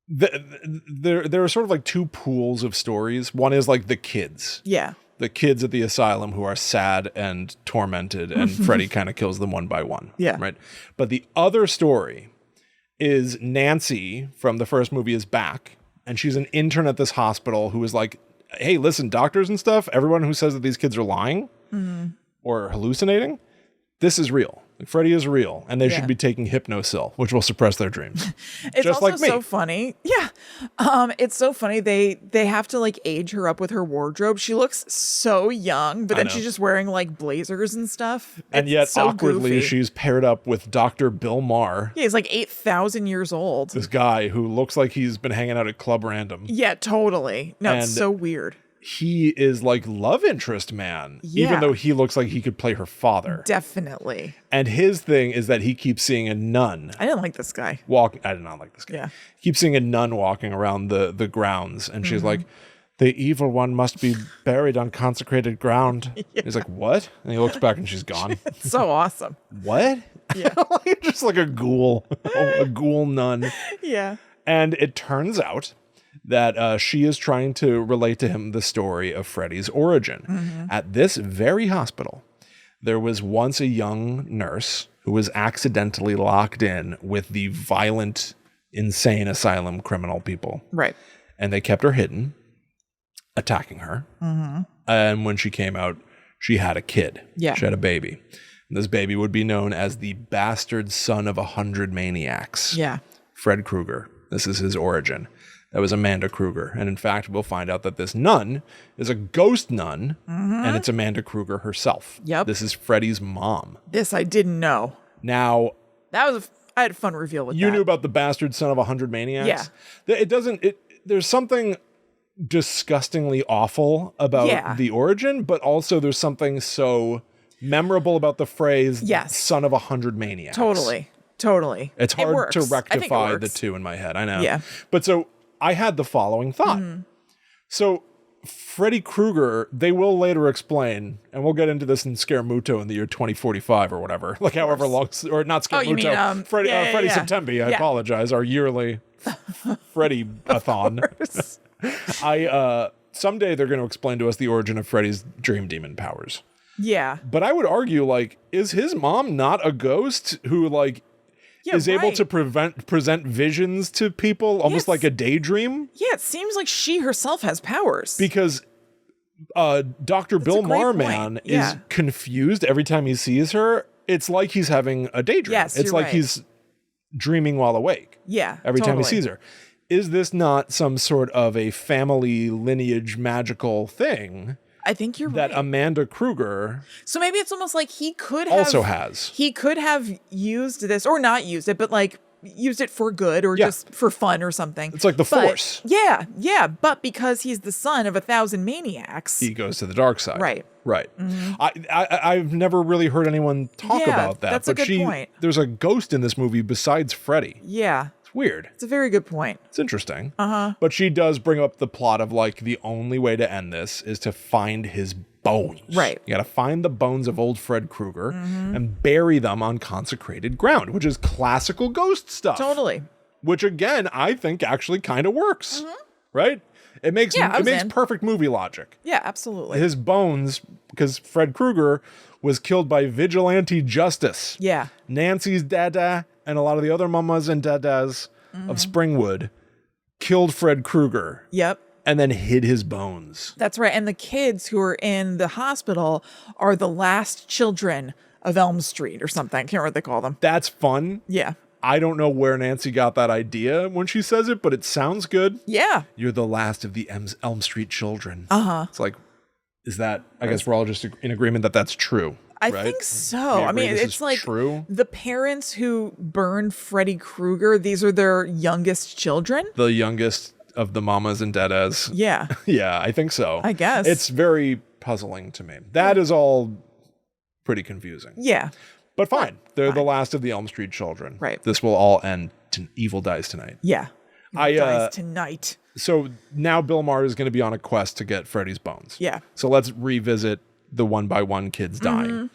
there are sort of like two pools of stories. One is like the kids. Yeah. The kids at the asylum who are sad and tormented, and Freddy kind of kills them one by one. Yeah. Right. But the other story is Nancy from the first movie is back, and she's an intern at this hospital who is like, hey, listen, doctors and stuff, everyone who says that these kids are lying or hallucinating, this is real. Like, Freddy is real, and they Yeah. should be taking Hypnosil, which will suppress their dreams. It's Just also like me. so funny. Yeah. It's so funny. They have to like age her up with her wardrobe. She looks so young, but then know. she's just wearing like blazers and stuff. And It's yet, so awkwardly, goofy. she's paired up with Dr. Bill Maher, Yeah, he's like 8,000 years old. this guy who looks like he's been hanging out at Club Random. Yeah, totally. No, it's And- so weird. He is like love interest man, Yeah. even though he looks like he could play her father. Definitely. And his thing is that he keeps seeing a nun I didn't like this guy. walk. I did not like this guy. Yeah. He keeps seeing a nun walking around the grounds, and Mm-hmm. she's like, the evil one must be buried on consecrated ground. He's like, what? And he looks back and she's gone. It's so awesome. What? Yeah. Like, just like a ghoul, a ghoul nun. Yeah. And it turns out that she is trying to relate to him the story of Freddy's origin. At this very hospital, there was once a young nurse who was accidentally locked in with the violent insane asylum criminal people. Right. And they kept her hidden, attacking her. Mm-hmm. And when she came out, she had a kid. Yeah. She had a baby. And this baby would be known as the bastard son of 100 maniacs. Yeah. Fred Krueger. This is his origin. That was Amanda Krueger. And in fact, we'll find out that this nun is a ghost nun, and it's Amanda Krueger herself. Yep. This is Freddy's mom. This I didn't know. Now, I had a fun reveal with that. you knew about the bastard son of 100 maniacs? Yeah. There's something disgustingly awful about the origin, but also there's something so memorable about the phrase son of 100 maniacs. Totally. It's hard to rectify the two in my head. I know. Yeah. But so I had the following thought. So Freddy Krueger, they will later explain, and we'll get into this in Scaramuto in the year 2045 or whatever, like however long, or not Scaramuto, Freddy Septemby, I apologize, our yearly Freddy-a-thon. Someday they're going to explain to us the origin of Freddy's dream demon powers. Yeah. But I would argue, like, is his mom not a ghost who, like, is able to present visions to people almost like a daydream? Yeah, it seems like she herself has powers. Because Dr. Bill Marman is confused every time he sees her. It's like he's having a daydream. Yes, it's like he's dreaming while awake. Yeah, every time he sees her. Is this not some sort of a family lineage magical thing? I think you're that Amanda Krueger. So maybe it's almost like he could have also has. He could have used this or not used it, but like used it for good or just for fun or something. It's like the Force. Yeah. But because he's the son of 1,000 maniacs, he goes to the dark side. Right. Mm-hmm. I've never really heard anyone talk about that. That's a good point. There's a ghost in this movie besides Freddy. Yeah. Weird. It's a very good point. It's interesting. But she does bring up the plot of like the only way to end this is to find his bones. Right. You got to find the bones of old Fred Krueger and bury them on consecrated ground, which is classical ghost stuff. Totally. Which again, I think actually kind of works. Right? It makes perfect movie logic. Yeah, absolutely. His bones, because Fred Krueger was killed by vigilante justice. Yeah. Nancy's dada and a lot of the other mamas and dadas of Springwood killed Fred Krueger. Yep. And then hid his bones. That's right. And the kids who are in the hospital are the last children of Elm Street or something. I can't remember what they call them. That's fun. Yeah. I don't know where Nancy got that idea when she says it, but it sounds good. Yeah. You're the last of the Elm Street children. It's like, is that, I guess we're all just in agreement that that's true. I think so. I mean, it's like true. The parents who burned Freddy Krueger, these are their youngest children. The youngest of the mamas and dadas. Yeah. Yeah, I think so. I guess. It's very puzzling to me. That is all pretty confusing. Yeah. But fine. They're the last of the Elm Street children. Right. This will all end. Evil dies tonight. Yeah. Dies tonight. So now Bill Maher is going to be on a quest to get Freddy's bones. Yeah. So let's revisit the one by one kids dying.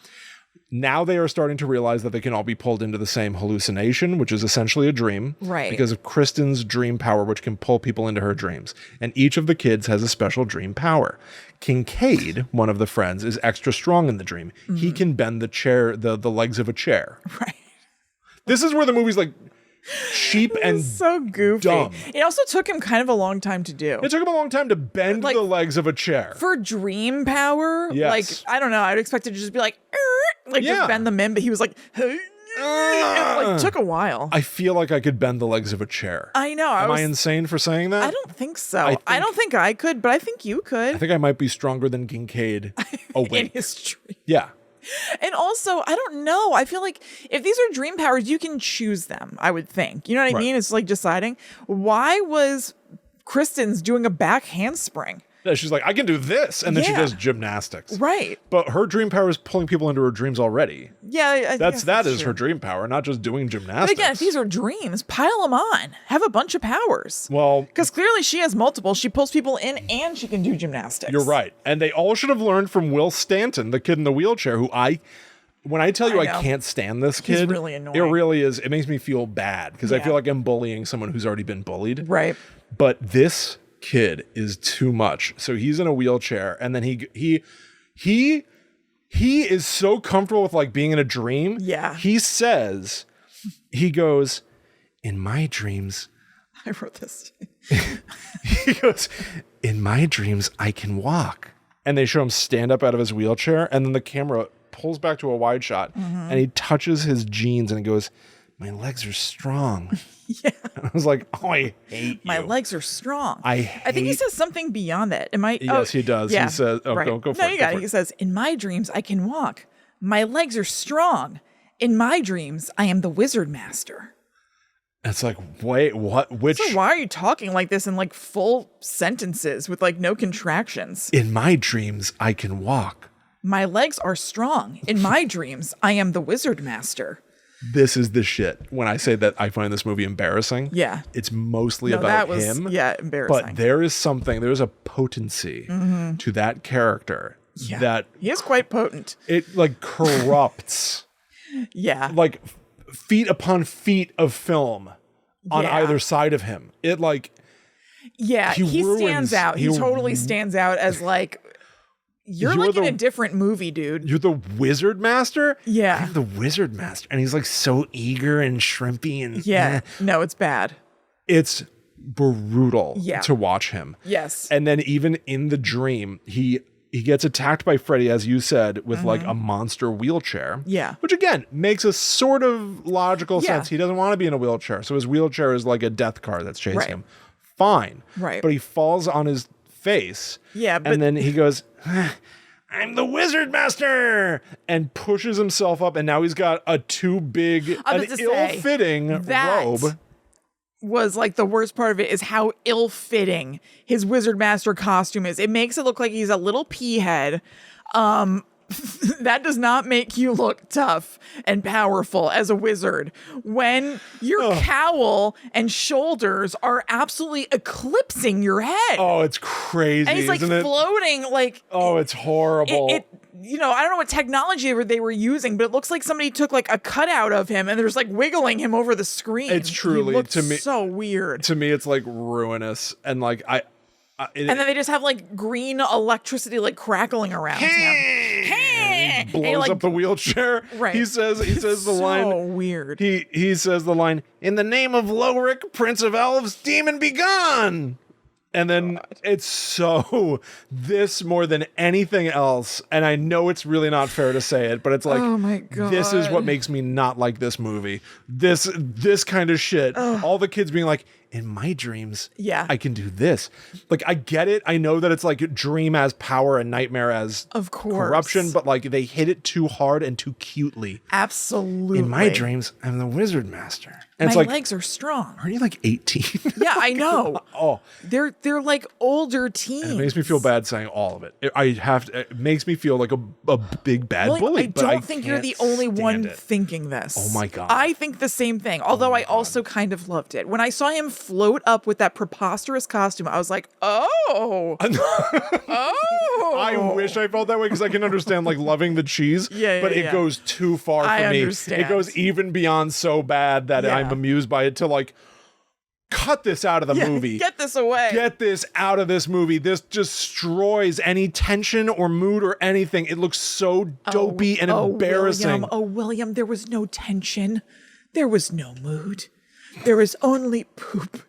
Now they are starting to realize that they can all be pulled into the same hallucination, which is essentially a dream. Right. Because of Kristen's dream power, which can pull people into her dreams. And each of the kids has a special dream power. Kincaid, one of the friends, is extra strong in the dream. He can bend the chair, the legs of a chair. Right. This is where the movie's like cheap and so goofy. dumb. It also took him kind of a long time to do. It took him a long time to bend the legs of a chair. For dream power, like, I don't know, I'd expect it to just be like, just bend them in, but he was like, it took a while. I feel like I could bend the legs of a chair. I know. Am I insane for saying that? I don't think so. I don't think I could, but I think you could. I think I might be stronger than Kincaid awake. In his dream. Yeah. And also, I don't know. I feel like if these are dream powers, you can choose them, I would think. You know what I mean? It's like deciding. Why was Kristen's doing a back handspring? Yeah, she's like, I can do this. And then she does gymnastics. Right. But her dream power is pulling people into her dreams already. Yeah. That is her dream power, not just doing gymnastics. But again, if these are dreams, pile them on. Have a bunch of powers. Well, because clearly she has multiple. She pulls people in and she can do gymnastics. You're right. And they all should have learned from Will Stanton, the kid in the wheelchair, who when I tell you I can't stand this kid, he's really annoying. It really is. It makes me feel bad because I feel like I'm bullying someone who's already been bullied. Right. But this kid is too much. So he's in a wheelchair and then he is so comfortable with like being in a dream. Yeah. He goes, in my dreams, I wrote this. he goes, in my dreams, I can walk. And they show him stand up out of his wheelchair. And then the camera pulls back to a wide shot and he touches his jeans and he goes, my legs are strong. Yeah. And I was like, oh, I hate you. My legs are strong. I think he says something beyond that. Am I? Yes, he does. Yeah, He says, oh, right. go for No, it. you go got for it. He says, in my dreams, I can walk. My legs are strong. In my dreams, I am the wizard master. It's like, wait, what? Which? So why are you talking like this in like full sentences with like no contractions? In my dreams, I can walk. My legs are strong. In my dreams, I am the wizard master. This is the shit. When I say that I find this movie embarrassing, Yeah. it's mostly No, about that was, him. yeah, embarrassing. But there's a potency to that character Yeah. that He is quite potent. it like corrupts Yeah. like feet upon feet of film on Yeah. either side of him. It like Yeah, he ruins- stands out. He he- totally stands out as like, you're like in a different movie, dude. you're the wizard master? Yeah. I'm the wizard master. And he's like so eager and shrimpy and Yeah. No, it's bad. it's brutal Yeah. to watch him. Yes. And then even in the dream, he gets attacked by Freddy, as you said, with like a monster wheelchair. Yeah. Which again makes a sort of logical Yeah. sense. He doesn't want to be in a wheelchair. So his wheelchair is like a death car that's chasing Right. him. Fine. Right. But he falls on his face. Yeah, but- And then he goes, I'm the wizard master, and pushes himself up. And now he's got a too big, I an was about to say, ill-fitting that robe. was like the worst part of it is how ill-fitting his wizard master costume is. It makes it look like he's a little pea head. That does not make you look tough and powerful as a wizard when your cowl and shoulders are absolutely eclipsing your head. Oh, it's crazy, and he's like isn't it? floating like Oh, it's horrible. it I don't know what technology they were using, but it looks like somebody took like a cutout of him and they're just like wiggling him over the screen. It's truly, he looked to me- so weird. To me, it's like ruinous. And like, And then they just have like green electricity like crackling around him. blows up the wheelchair. Right. He says the line. So weird. He says the line, in the name of Lowrick, Prince of Elves, demon be gone. And then it's so this more than anything else. And I know it's really not fair to say it, but it's like, Oh my God. this is what makes me not like this movie. This kind of shit. All the kids being like, in my dreams, Yeah. I can do this. Like, I get it. I know that it's like dream as power and nightmare as Of course. corruption, but like they hit it too hard and too cutely. Absolutely. In my dreams, I'm the wizard master. And my it's like, legs are strong. aren't you like 18? Yeah, I know. Oh, They're like older teens. it makes me feel bad saying all of it. It makes me feel like a big bad Well, bully. I but don't think you're can't the only one stand it. thinking this. Oh my God. I think the same thing. Although I also kind of loved it. When I saw him float up with that preposterous costume, I was like, oh. Oh. I wish I felt that way because I can understand like loving the cheese, Yeah, but it yeah. goes too far for I me. understand. It goes even beyond so bad that Yeah. I'm amused by it to like cut this out of the Yeah, movie. Get this away. Get this out of this movie. This destroys any tension or mood or anything. It looks so dopey and embarrassing. William, there was no tension. There was no mood. There was only poop.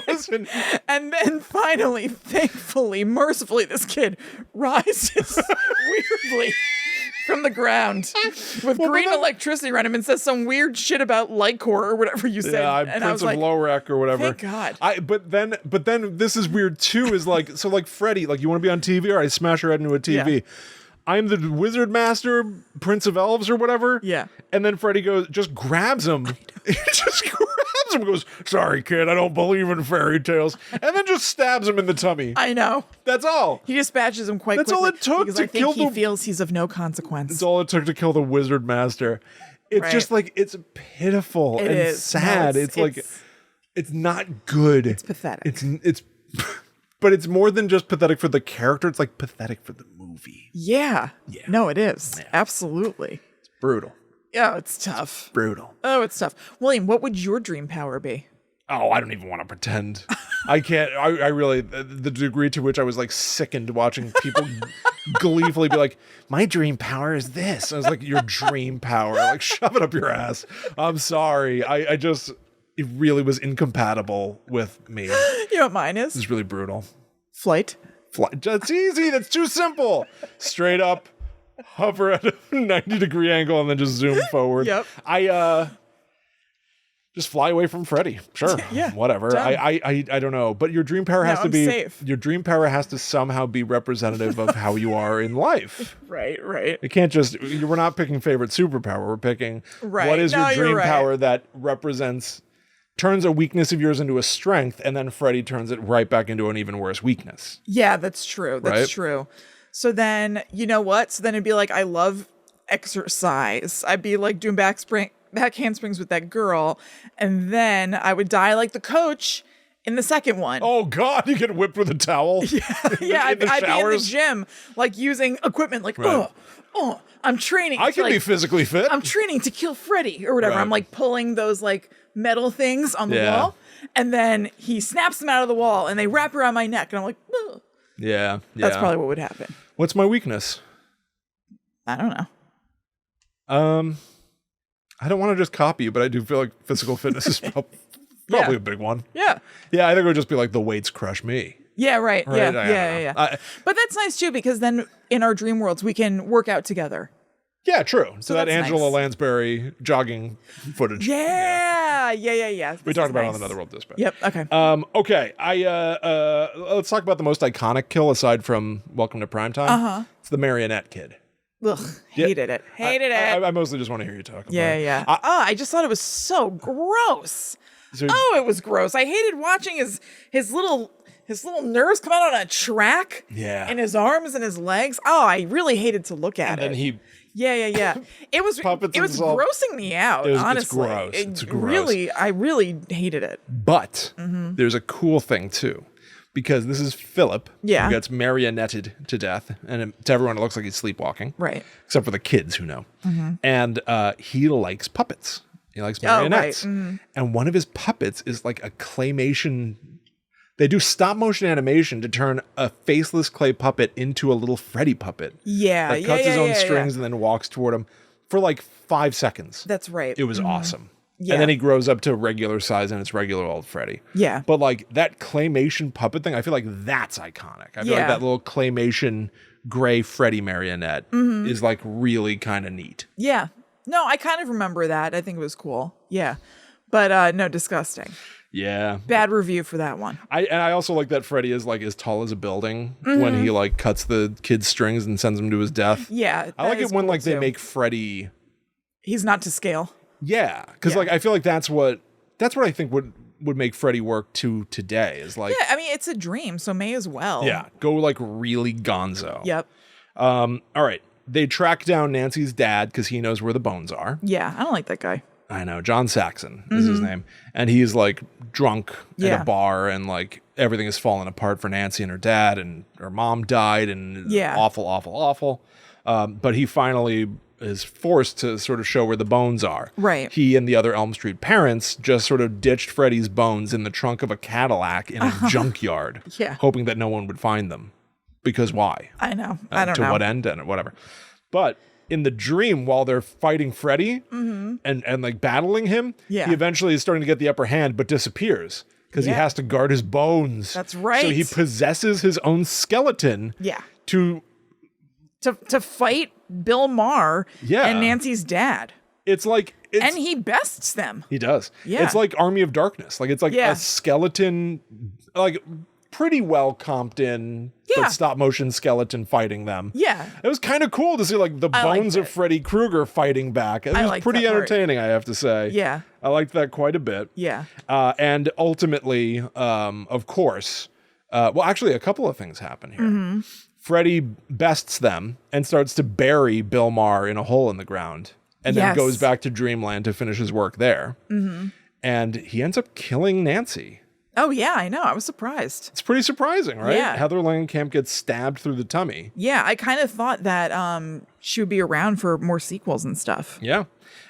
Listen, And then finally, thankfully, mercifully, this kid rises weirdly from the ground with green electricity around him and says some weird shit about Lycor or whatever you said. yeah, I'm and I Prince was of like, Lowrek or whatever. thank God. But then this is weird too. Is like so like Freddy, like you want to be on TV, or I smash your head into a TV. Yeah. I'm the wizard master, Prince of Elves or whatever. Yeah. And then Freddy just grabs him. He just grabs him and goes, sorry, kid, I don't believe in fairy tales. And then just stabs him in the tummy. I know. That's all. He dispatches him quite That's quickly. all it took because to I kill think he the- feels he's of no consequence. That's all it took to kill the wizard master. It's Right. just like, it's pitiful It and is. No, sad. It's like, it's not good. It's pathetic. It's but it's more than just pathetic for the character. It's like pathetic for the movie. Yeah. No, it is. Absolutely. It's brutal. Yeah, it's tough. Brutal. Oh, it's tough. William, what would your dream power be? Oh, I don't even want to pretend. I can't. I really, the degree to which I was like sickened watching people gleefully be like, my dream power is this. I was like, your dream power. Like, shove it up your ass. I'm sorry. I just, it really was incompatible with me. You know what mine is? It's really brutal. Flight. That's easy. That's too simple. Straight up, hover at a 90-degree angle and then just zoom forward. Yep. Just fly away from Freddy. Sure. Yeah. Whatever. Done. I don't know. But your dream power has to be safe. Your dream power has to somehow be representative of how you are in life. Right. It can't just we're not picking favorite superpower. We're picking Right. what is No, your you're dream right. power that turns a weakness of yours into a strength, and then Freddy turns it right back into an even worse weakness. Yeah, that's true. That's true. So then, you know what? So then it'd be like, I love exercise. I'd be like doing back handsprings with that girl. And then I would die like the coach in the second one. Oh God, you get whipped with a towel. Yeah, I'd be in the showers? gym, like using equipment, like, Right. I'm training. I can like, be physically fit. I'm training to kill Freddy or whatever. Right. I'm like pulling those like metal things on the Yeah. wall. And then he snaps them out of the wall and they wrap around my neck. And I'm like, ugh. Yeah. That's probably what would happen. What's my weakness? I don't know. I don't want to just copy you, but I do feel like physical fitness is probably Yeah. a big one. Yeah. Yeah, I think it would just be like the weights crush me. Yeah, right. Right? Yeah, I don't yeah. know. But that's nice too, because then in our dream worlds, we can work out together. Yeah, true. So that that's Angela nice. Lansbury jogging footage. Yeah. We This talked is about it on nice. Another World Dispatch. Yep. Okay. Okay. Let's talk about the most iconic kill aside from Welcome to Primetime. Uh-huh. It's the marionette kid. Ugh. Hated it. Hated it. I mostly just want to hear you talk about it. Yeah. I just thought it was so gross. So- It was gross. I hated watching his little nerves come out on a track. Yeah. In his arms and his legs. Oh, I really hated to look at And it. he Yeah. It was Puppets grossing me out, It's honestly. gross. It's gross. Really, I really hated it. But there's a cool thing too, because this is Philip Yeah. who gets marionetted to death, and to everyone it looks like he's sleepwalking, Right. except for the kids who know. And he likes puppets. He likes Oh, right. marionettes, and one of his puppets is like a claymation. They do stop motion animation to turn a faceless clay puppet into a little Freddy puppet. Yeah. That cuts his own strings and then walks toward him for like 5 seconds. That's right. It was awesome. Yeah. And then he grows up to regular size and it's regular old Freddy. Yeah. But like that claymation puppet thing, I feel like that's iconic. I feel like that little claymation gray Freddy marionette is like really kind of neat. Yeah. No, I kind of remember that. I think it was cool. Yeah. But no, disgusting. Yeah. Bad review for that one. I also like that Freddy is like as tall as a building when he like cuts the kid's strings and sends him to his death. Yeah. I like that it is when cool, like they too. make Freddy. He's not to scale. Yeah. Because Yeah. like I feel like that's what I think would make Freddy work to today is like, Yeah, I mean, it's a dream, so may as well. yeah, go like really gonzo. Yep. All right. They track down Nancy's dad because he knows where the bones are. Yeah, I don't like that guy. I know. John Saxon is his name. And he's like drunk in Yeah. a bar and like everything is falling apart for Nancy and her dad and her mom died and Yeah. awful. But he finally is forced to sort of show where the bones are. Right. He and the other Elm Street parents just sort of ditched Freddy's bones in the trunk of a Cadillac in a junkyard. Yeah. Hoping that no one would find them. Because why? I know. I don't to know. what end and whatever. But in the dream, while they're fighting Freddy and like battling him, Yeah. he eventually is starting to get the upper hand, but disappears because he Yeah. has to guard his bones. That's right. So he possesses his own skeleton Yeah. to. To fight Bill Maher Yeah. and Nancy's dad. It's like And he bests them. he does. Yeah. It's like Army of Darkness. Like it's like Yeah. a skeleton, like pretty well comped in, Yeah. but stop motion skeleton fighting them. Yeah. It was kind of cool to see like the I liked bones of it. Freddy Krueger fighting back. It was liked pretty that part. entertaining, I have to say. Yeah. I liked that quite a bit. Yeah. And ultimately, of course, well, actually, a couple of things happen here. Freddy bests them and starts to bury Bill Maher in a hole in the ground and then Yes. goes back to Dreamland to finish his work there. And he ends up killing Nancy. Oh, yeah, I know. I was surprised. It's pretty surprising, right? Yeah. Heather Langenkamp gets stabbed through the tummy. Yeah, I kind of thought that she would be around for more sequels and stuff. Yeah.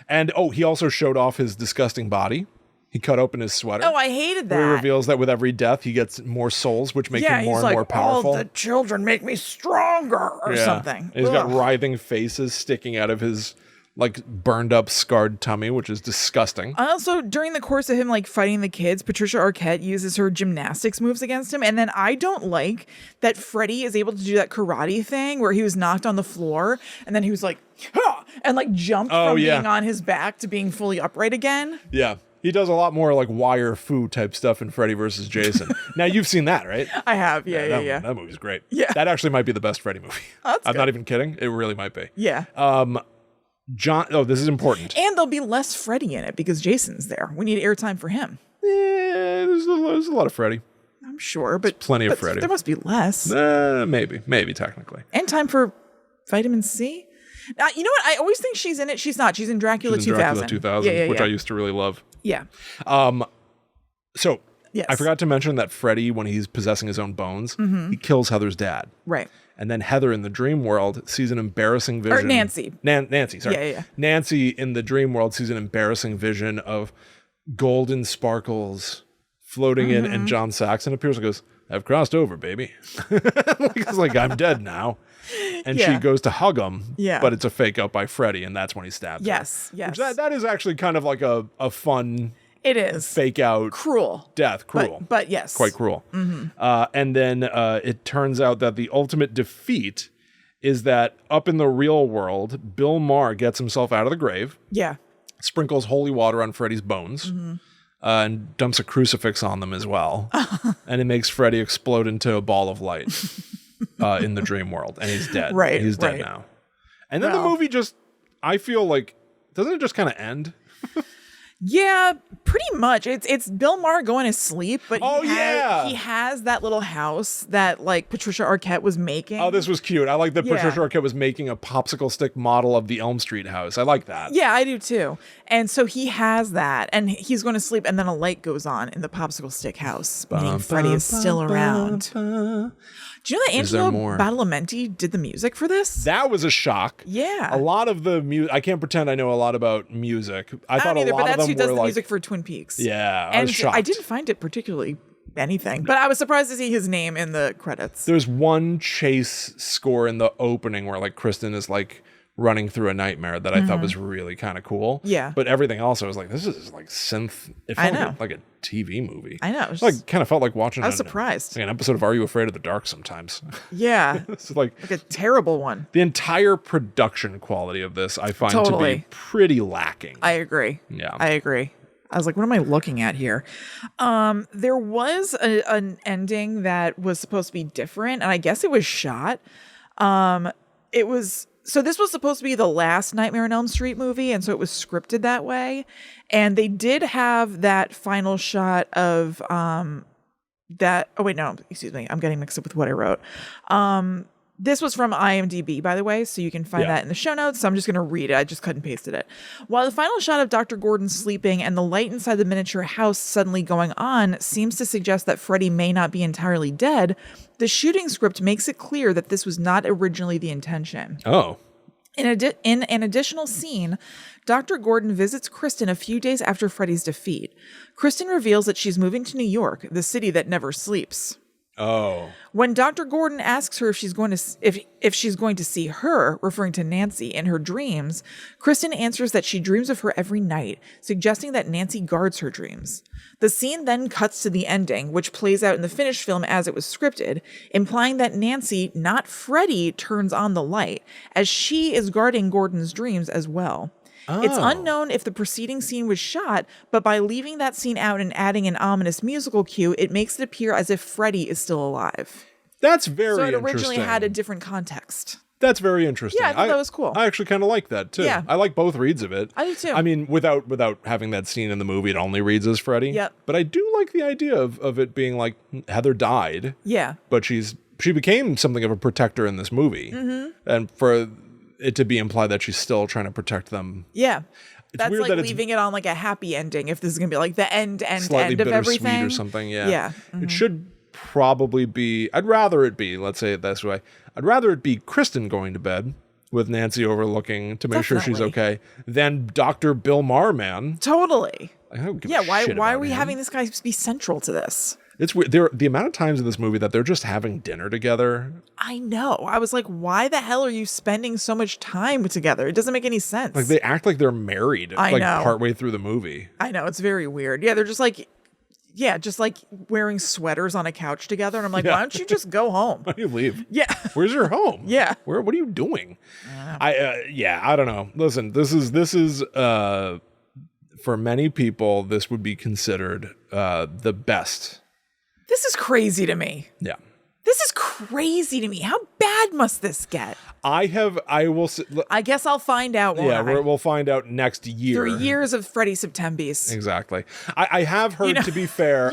And, he also showed off his disgusting body. He cut open his sweater. Oh, I hated Where he that. reveals that with every death, he gets more souls, which make Yeah, him more he's and like, more powerful. all the children make me stronger or something. And he's got Ugh. writhing faces sticking out of his like burned up, scarred tummy, which is disgusting. Also, during the course of him like fighting the kids, Patricia Arquette uses her gymnastics moves against him. And then I don't like that Freddy is able to do that karate thing where he was knocked on the floor and then he was like, "Ha!" and like jumped from being on his back to being fully upright again. Yeah. He does a lot more like wire fu type stuff in Freddy vs. Jason. Now, you've seen that, right? I have. Yeah. That movie's great. Yeah. That actually might be the best Freddy movie. Oh, I'm not even kidding. It really might be. Yeah. This is important. And there'll be less Freddy in it because Jason's there. We need airtime for him. Yeah, there's a lot of Freddy. I'm sure, but plenty of Freddy. There must be less. Maybe technically. And time for vitamin C. You know what? I always think she's in it. She's not. She's in Dracula 2000. Dracula 2000, which I used to really love. Yeah. So yes. I forgot to mention that Freddy, when he's possessing his own bones, he kills Heather's dad. Right. And then Heather in the dream world sees an embarrassing vision. Or Nancy. Nancy, sorry. Yeah. Nancy in the dream world sees an embarrassing vision of golden sparkles floating in, and John Saxon appears and goes, "I've crossed over, baby." It's like, I'm dead now. And she goes to hug him, but it's a fake out by Freddy, and that's when he stabs her. Yes. Which that is actually kind of like a fun... It is. Fake out. Cruel. Death. Cruel. But yes. Quite cruel. And then it turns out that the ultimate defeat is that up in the real world, Bill Maher gets himself out of the grave. Yeah. Sprinkles holy water on Freddy's bones. And dumps a crucifix on them as well. And it makes Freddy explode into a ball of light in the dream world. And he's dead. Right. He's dead now. And then the movie just, I feel like, doesn't it just kind of end? Yeah, pretty much. It's Bill Maher going to sleep, but he has that little house that like Patricia Arquette was making. Oh, this was cute. I like that Patricia Arquette was making a popsicle stick model of the Elm Street house. I like that. Yeah, I do too. And so he has that, and he's going to sleep, and then a light goes on in the popsicle stick house, meaning Freddy is still around. Do you know that Angelo Badalamenti did the music for this? That was a shock. Yeah. A lot of the music, I can't pretend I know a lot about music. I thought either, a lot but that's of them who does were the like, music for Twin Peaks. Yeah, I and was shocked. I didn't find it particularly anything, but I was surprised to see his name in the credits. There's one chase score in the opening where like Kristen is like running through a nightmare that I thought was really kind of cool. Yeah. But everything else, I was like, this is like synth. It felt like a TV movie. I know. Like kind of felt like watching I was surprised. Like an episode of Are You Afraid of the Dark sometimes. Yeah. It's like a terrible one. The entire production quality of this I find to be pretty lacking. I agree. Yeah. I agree. I was like, what am I looking at here? There was an ending that was supposed to be different, and I guess it was shot. So this was supposed to be the last Nightmare on Elm Street movie, and so it was scripted that way. And they did have that final shot of that. Oh wait, no, excuse me, I'm getting mixed up with what I wrote. This was from IMDb, by the way, so you can find that in the show notes. So I'm just going to read it. I just cut and pasted it. While the final shot of Dr. Gordon sleeping and the light inside the miniature house suddenly going on seems to suggest that Freddy may not be entirely dead, the shooting script makes it clear that this was not originally the intention. Oh. In an additional scene, Dr. Gordon visits Kristen a few days after Freddy's defeat. Kristen reveals that she's moving to New York, the city that never sleeps. Oh. When Dr. Gordon asks her if she's going to see her, referring to Nancy, in her dreams, Kristen answers that she dreams of her every night, suggesting that Nancy guards her dreams. The scene then cuts to the ending, which plays out in the finished film as it was scripted, implying that Nancy, not Freddy, turns on the light, as she is guarding Gordon's dreams as well. Oh. It's unknown if the preceding scene was shot, but by leaving that scene out and adding an ominous musical cue, it makes it appear as if Freddy is still alive. That's very interesting. So it originally had a different context. That's very interesting. Yeah, I thought that was cool. I actually kind of like that, too. Yeah. I like both reads of it. I do, too. I mean, without having that scene in the movie, it only reads as Freddy. Yep. But I do like the idea of it being like Heather died. Yeah. But she became something of a protector in this movie. Mm-hmm. And for it to be implied that she's still trying to protect them. Yeah. That's like leaving it on like a happy ending if this is going to be like the end of everything. Or something, yeah. Yeah. Mm-hmm. It should probably be, I'd rather it be, let's say it this way, I'd rather it be Kristen going to bed with Nancy overlooking to make sure she's okay than Dr. Bill Maher, man. Totally. I don't give yeah, a shit why are about we him. having this guy be central to this? It's weird. The amount of times in this movie that they're just having dinner together. I know. I was like, why the hell are you spending so much time together? It doesn't make any sense. Like they act like they're married I know. partway through the movie. I know. It's very weird. Yeah, they're just like wearing sweaters on a couch together. And I'm like, why don't you just go home? Why do you leave? Yeah. Where's your home? Yeah. What are you doing? I don't know. Listen, this is for many people, this would be considered the best. This is crazy to me. Yeah. This is crazy to me. How bad must this get? I guess I'll find out. Yeah, we'll find out next year. 3 years of Freddy Septembys. Exactly. I have heard, to be fair.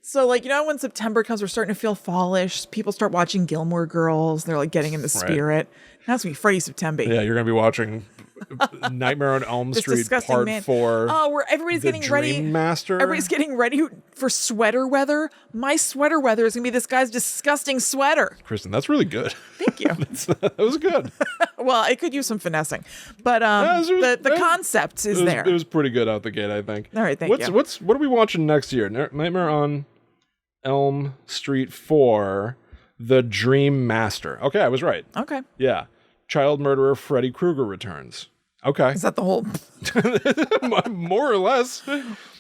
So, when September comes, we're starting to feel fallish. People start watching Gilmore Girls. They're getting in the spirit. Now it's going to be Freddy Septemby. Yeah, you're going to be watching Nightmare on Elm Street Part 4. Oh, where everybody's getting ready. Dream Master. Everybody's getting ready for sweater weather. My sweater weather is going to be this guy's disgusting sweater. Kristen, that's really good. Thank you. That was good. Well, it could use some finessing. But the concept is there. It was pretty good out the gate, I think. All right, thank you. What are we watching next year? Nightmare on Elm Street 4, The Dream Master. Okay, I was right. Okay. Yeah. Child murderer Freddy Krueger returns. Okay. Is that the whole... More or less.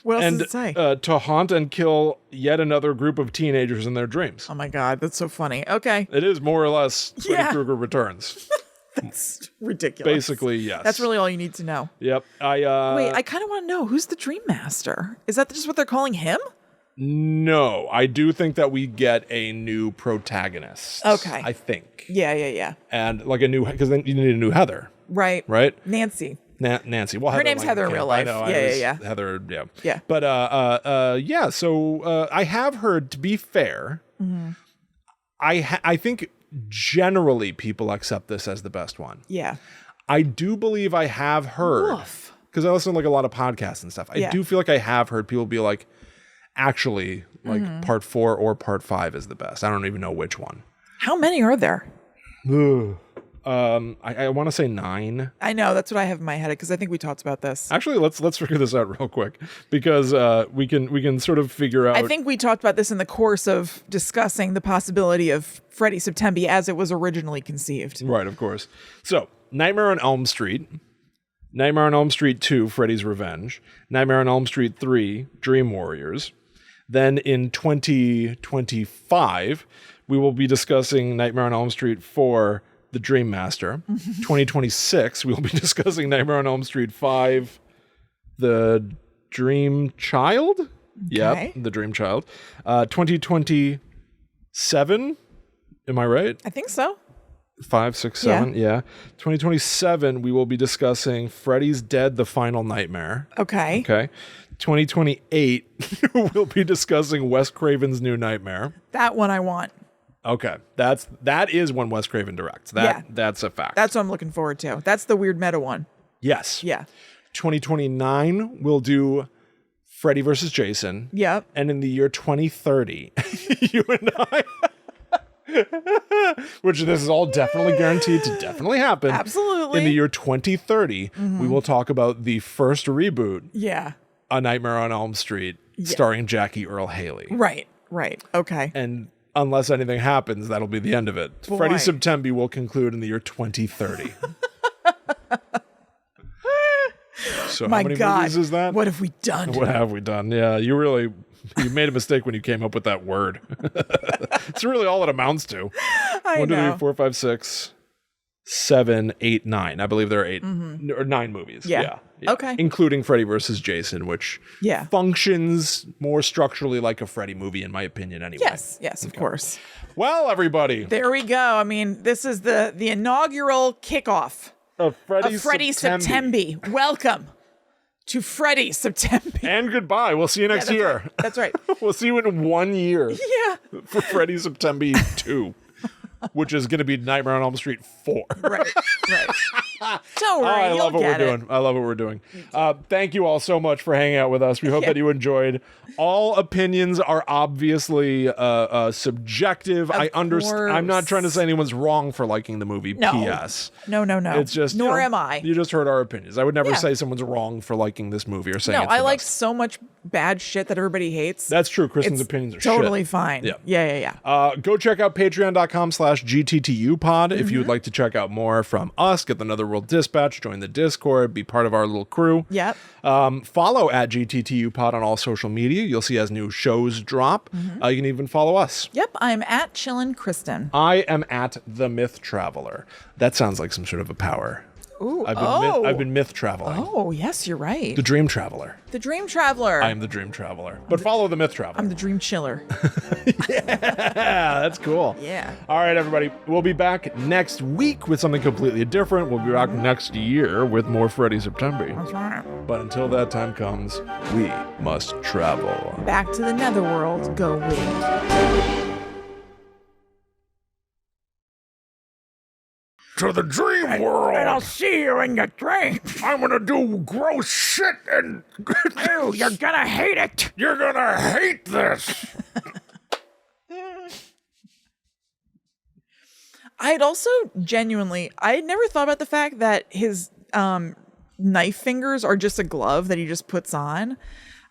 What else does it say? To haunt and kill yet another group of teenagers in their dreams. Oh my God, that's so funny. Okay. It is more or less Freddy Krueger returns. That's ridiculous. Basically, yes. That's really all you need to know. Yep. Wait, I kind of want to know, who's the Dream Master? Is that just what they're calling him? No, I do think that we get a new protagonist. Okay. I think. Yeah. And because then you need a new Heather. Right. Nancy. Well, her name's Heather in real life. I know, Yeah. Heather, yeah. Yeah. But yeah. So I have heard, to be fair, I think generally people accept this as the best one. Yeah. I do believe I have heard, because I listen to a lot of podcasts and stuff. I do feel like I have heard people be like, actually, part 4 or part 5 is the best. I don't even know which one. How many are there? I want to say 9. I know, that's what I have in my head, because I think we talked about this. Actually, let's figure this out real quick, because we can sort of figure out. I think we talked about this in the course of discussing the possibility of Freddy Septemby as it was originally conceived. Right, of course. So, Nightmare on Elm Street, Nightmare on Elm Street 2, Freddy's Revenge, Nightmare on Elm Street 3, Dream Warriors. Then in 2025, we will be discussing Nightmare on Elm Street 4, The Dream Master. 2026, we will be discussing Nightmare on Elm Street 5, The Dream Child. Okay. Yep, The Dream Child. 2027, am I right? I think so. 5, 6, 7, yeah. 2027, we will be discussing Freddy's Dead, The Final Nightmare. Okay. 2028, we'll be discussing Wes Craven's New Nightmare. That one I want. Okay, that is when Wes Craven directs. That's a fact. That's what I'm looking forward to. That's the weird meta one. Yes. Yeah. 2029, we'll do Freddy versus Jason. Yep. And in the year 2030, you and I... which this is all definitely guaranteed to definitely happen. Absolutely. In the year 2030, we will talk about the first reboot. Yeah. A Nightmare on Elm Street, starring Jackie Earle Haley. Right. Okay. And unless anything happens, that'll be the end of it. Boy. Freddy Septemby will conclude in the year 2030. So My how many God, movies is that? what have we done? What have we done? Yeah, you made a mistake when you came up with that word. It's really all it amounts to. I 1, 2, know. 3, 4, 5, 6, 7, 8, 9. I believe there are 8 or 9 movies. Yeah. Okay. Including Freddy versus Jason, which functions more structurally like a Freddy movie, in my opinion, anyway. Yes, of course. Well, everybody. There we go. I mean, this is the inaugural kickoff of Freddy Septemby. Welcome to Freddy Septemby. And goodbye. We'll see you next year. Right. That's right. We'll see you in 1 year. Yeah. For Freddy Septemby 2. which is going to be Nightmare on Elm Street 4. Right. Don't worry, I love what we're doing. doing. I love what we're doing. Thank you all so much for hanging out with us. We hope that you enjoyed. All opinions are obviously subjective. I understand. I'm not trying to say anyone's wrong for liking the movie. No. P.S. No. It's just Nor am I. You just heard our opinions. I would never say someone's wrong for liking this movie or saying No, it's I the like best. so much bad shit that everybody hates. That's true. Kristen's opinions are totally shit. fine. Yeah. Yeah. Go check out patreon.com/GTTUpod if you would like to check out more from us, get the Netherworld Dispatch, join the Discord, be part of our little crew. Yep. Follow at GTTUpod on all social media. You'll see as new shows drop. You can even follow us. Yep. I'm at Chillin' Kristen. I am at The Myth Traveler. That sounds like some sort of a power. Ooh. I've been myth traveling. Oh, yes, you're right. The Dream Traveler. The Dream Traveler. I am the Dream Traveler. But follow the Myth Traveler. I'm the Dream Chiller. Yeah, that's cool. Yeah. All right, everybody. We'll be back next week with something completely different. We'll be back next year with more Freddy Septemby. That's right. But until that time comes, we must travel. Back to the Netherworld go we. To the dream world. And I'll see you in your dream. I'm gonna do gross shit and Ew, you're gonna hate it. you're gonna hate this. I had also I had never thought about the fact that his knife fingers are just a glove that he just puts on.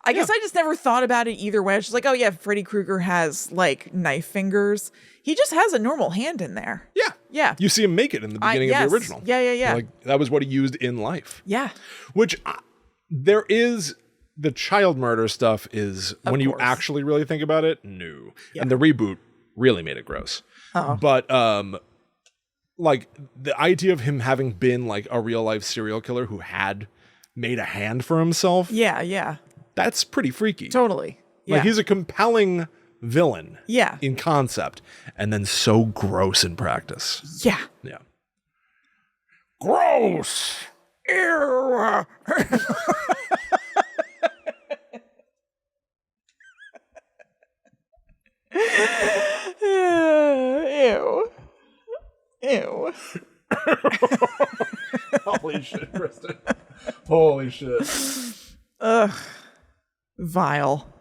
I guess I just never thought about it either way. I was just like, oh yeah, Freddy Krueger has like knife fingers. He just has a normal hand in there. Yeah. Yeah. You see him make it in the beginning of the original. Yeah. Like that was what he used in life. Yeah. Which there is the child murder stuff is when you actually really think about it, no. Yeah. And the reboot really made it gross. But like the idea of him having been like a real life serial killer who had made a hand for himself. Yeah. That's pretty freaky. Totally. Yeah. Like he's a compelling villain. Yeah. In concept, and then so gross in practice. Yeah. Yeah. Gross. Ew. Ew. Holy shit, Kristen. Holy shit. Ugh. Vile.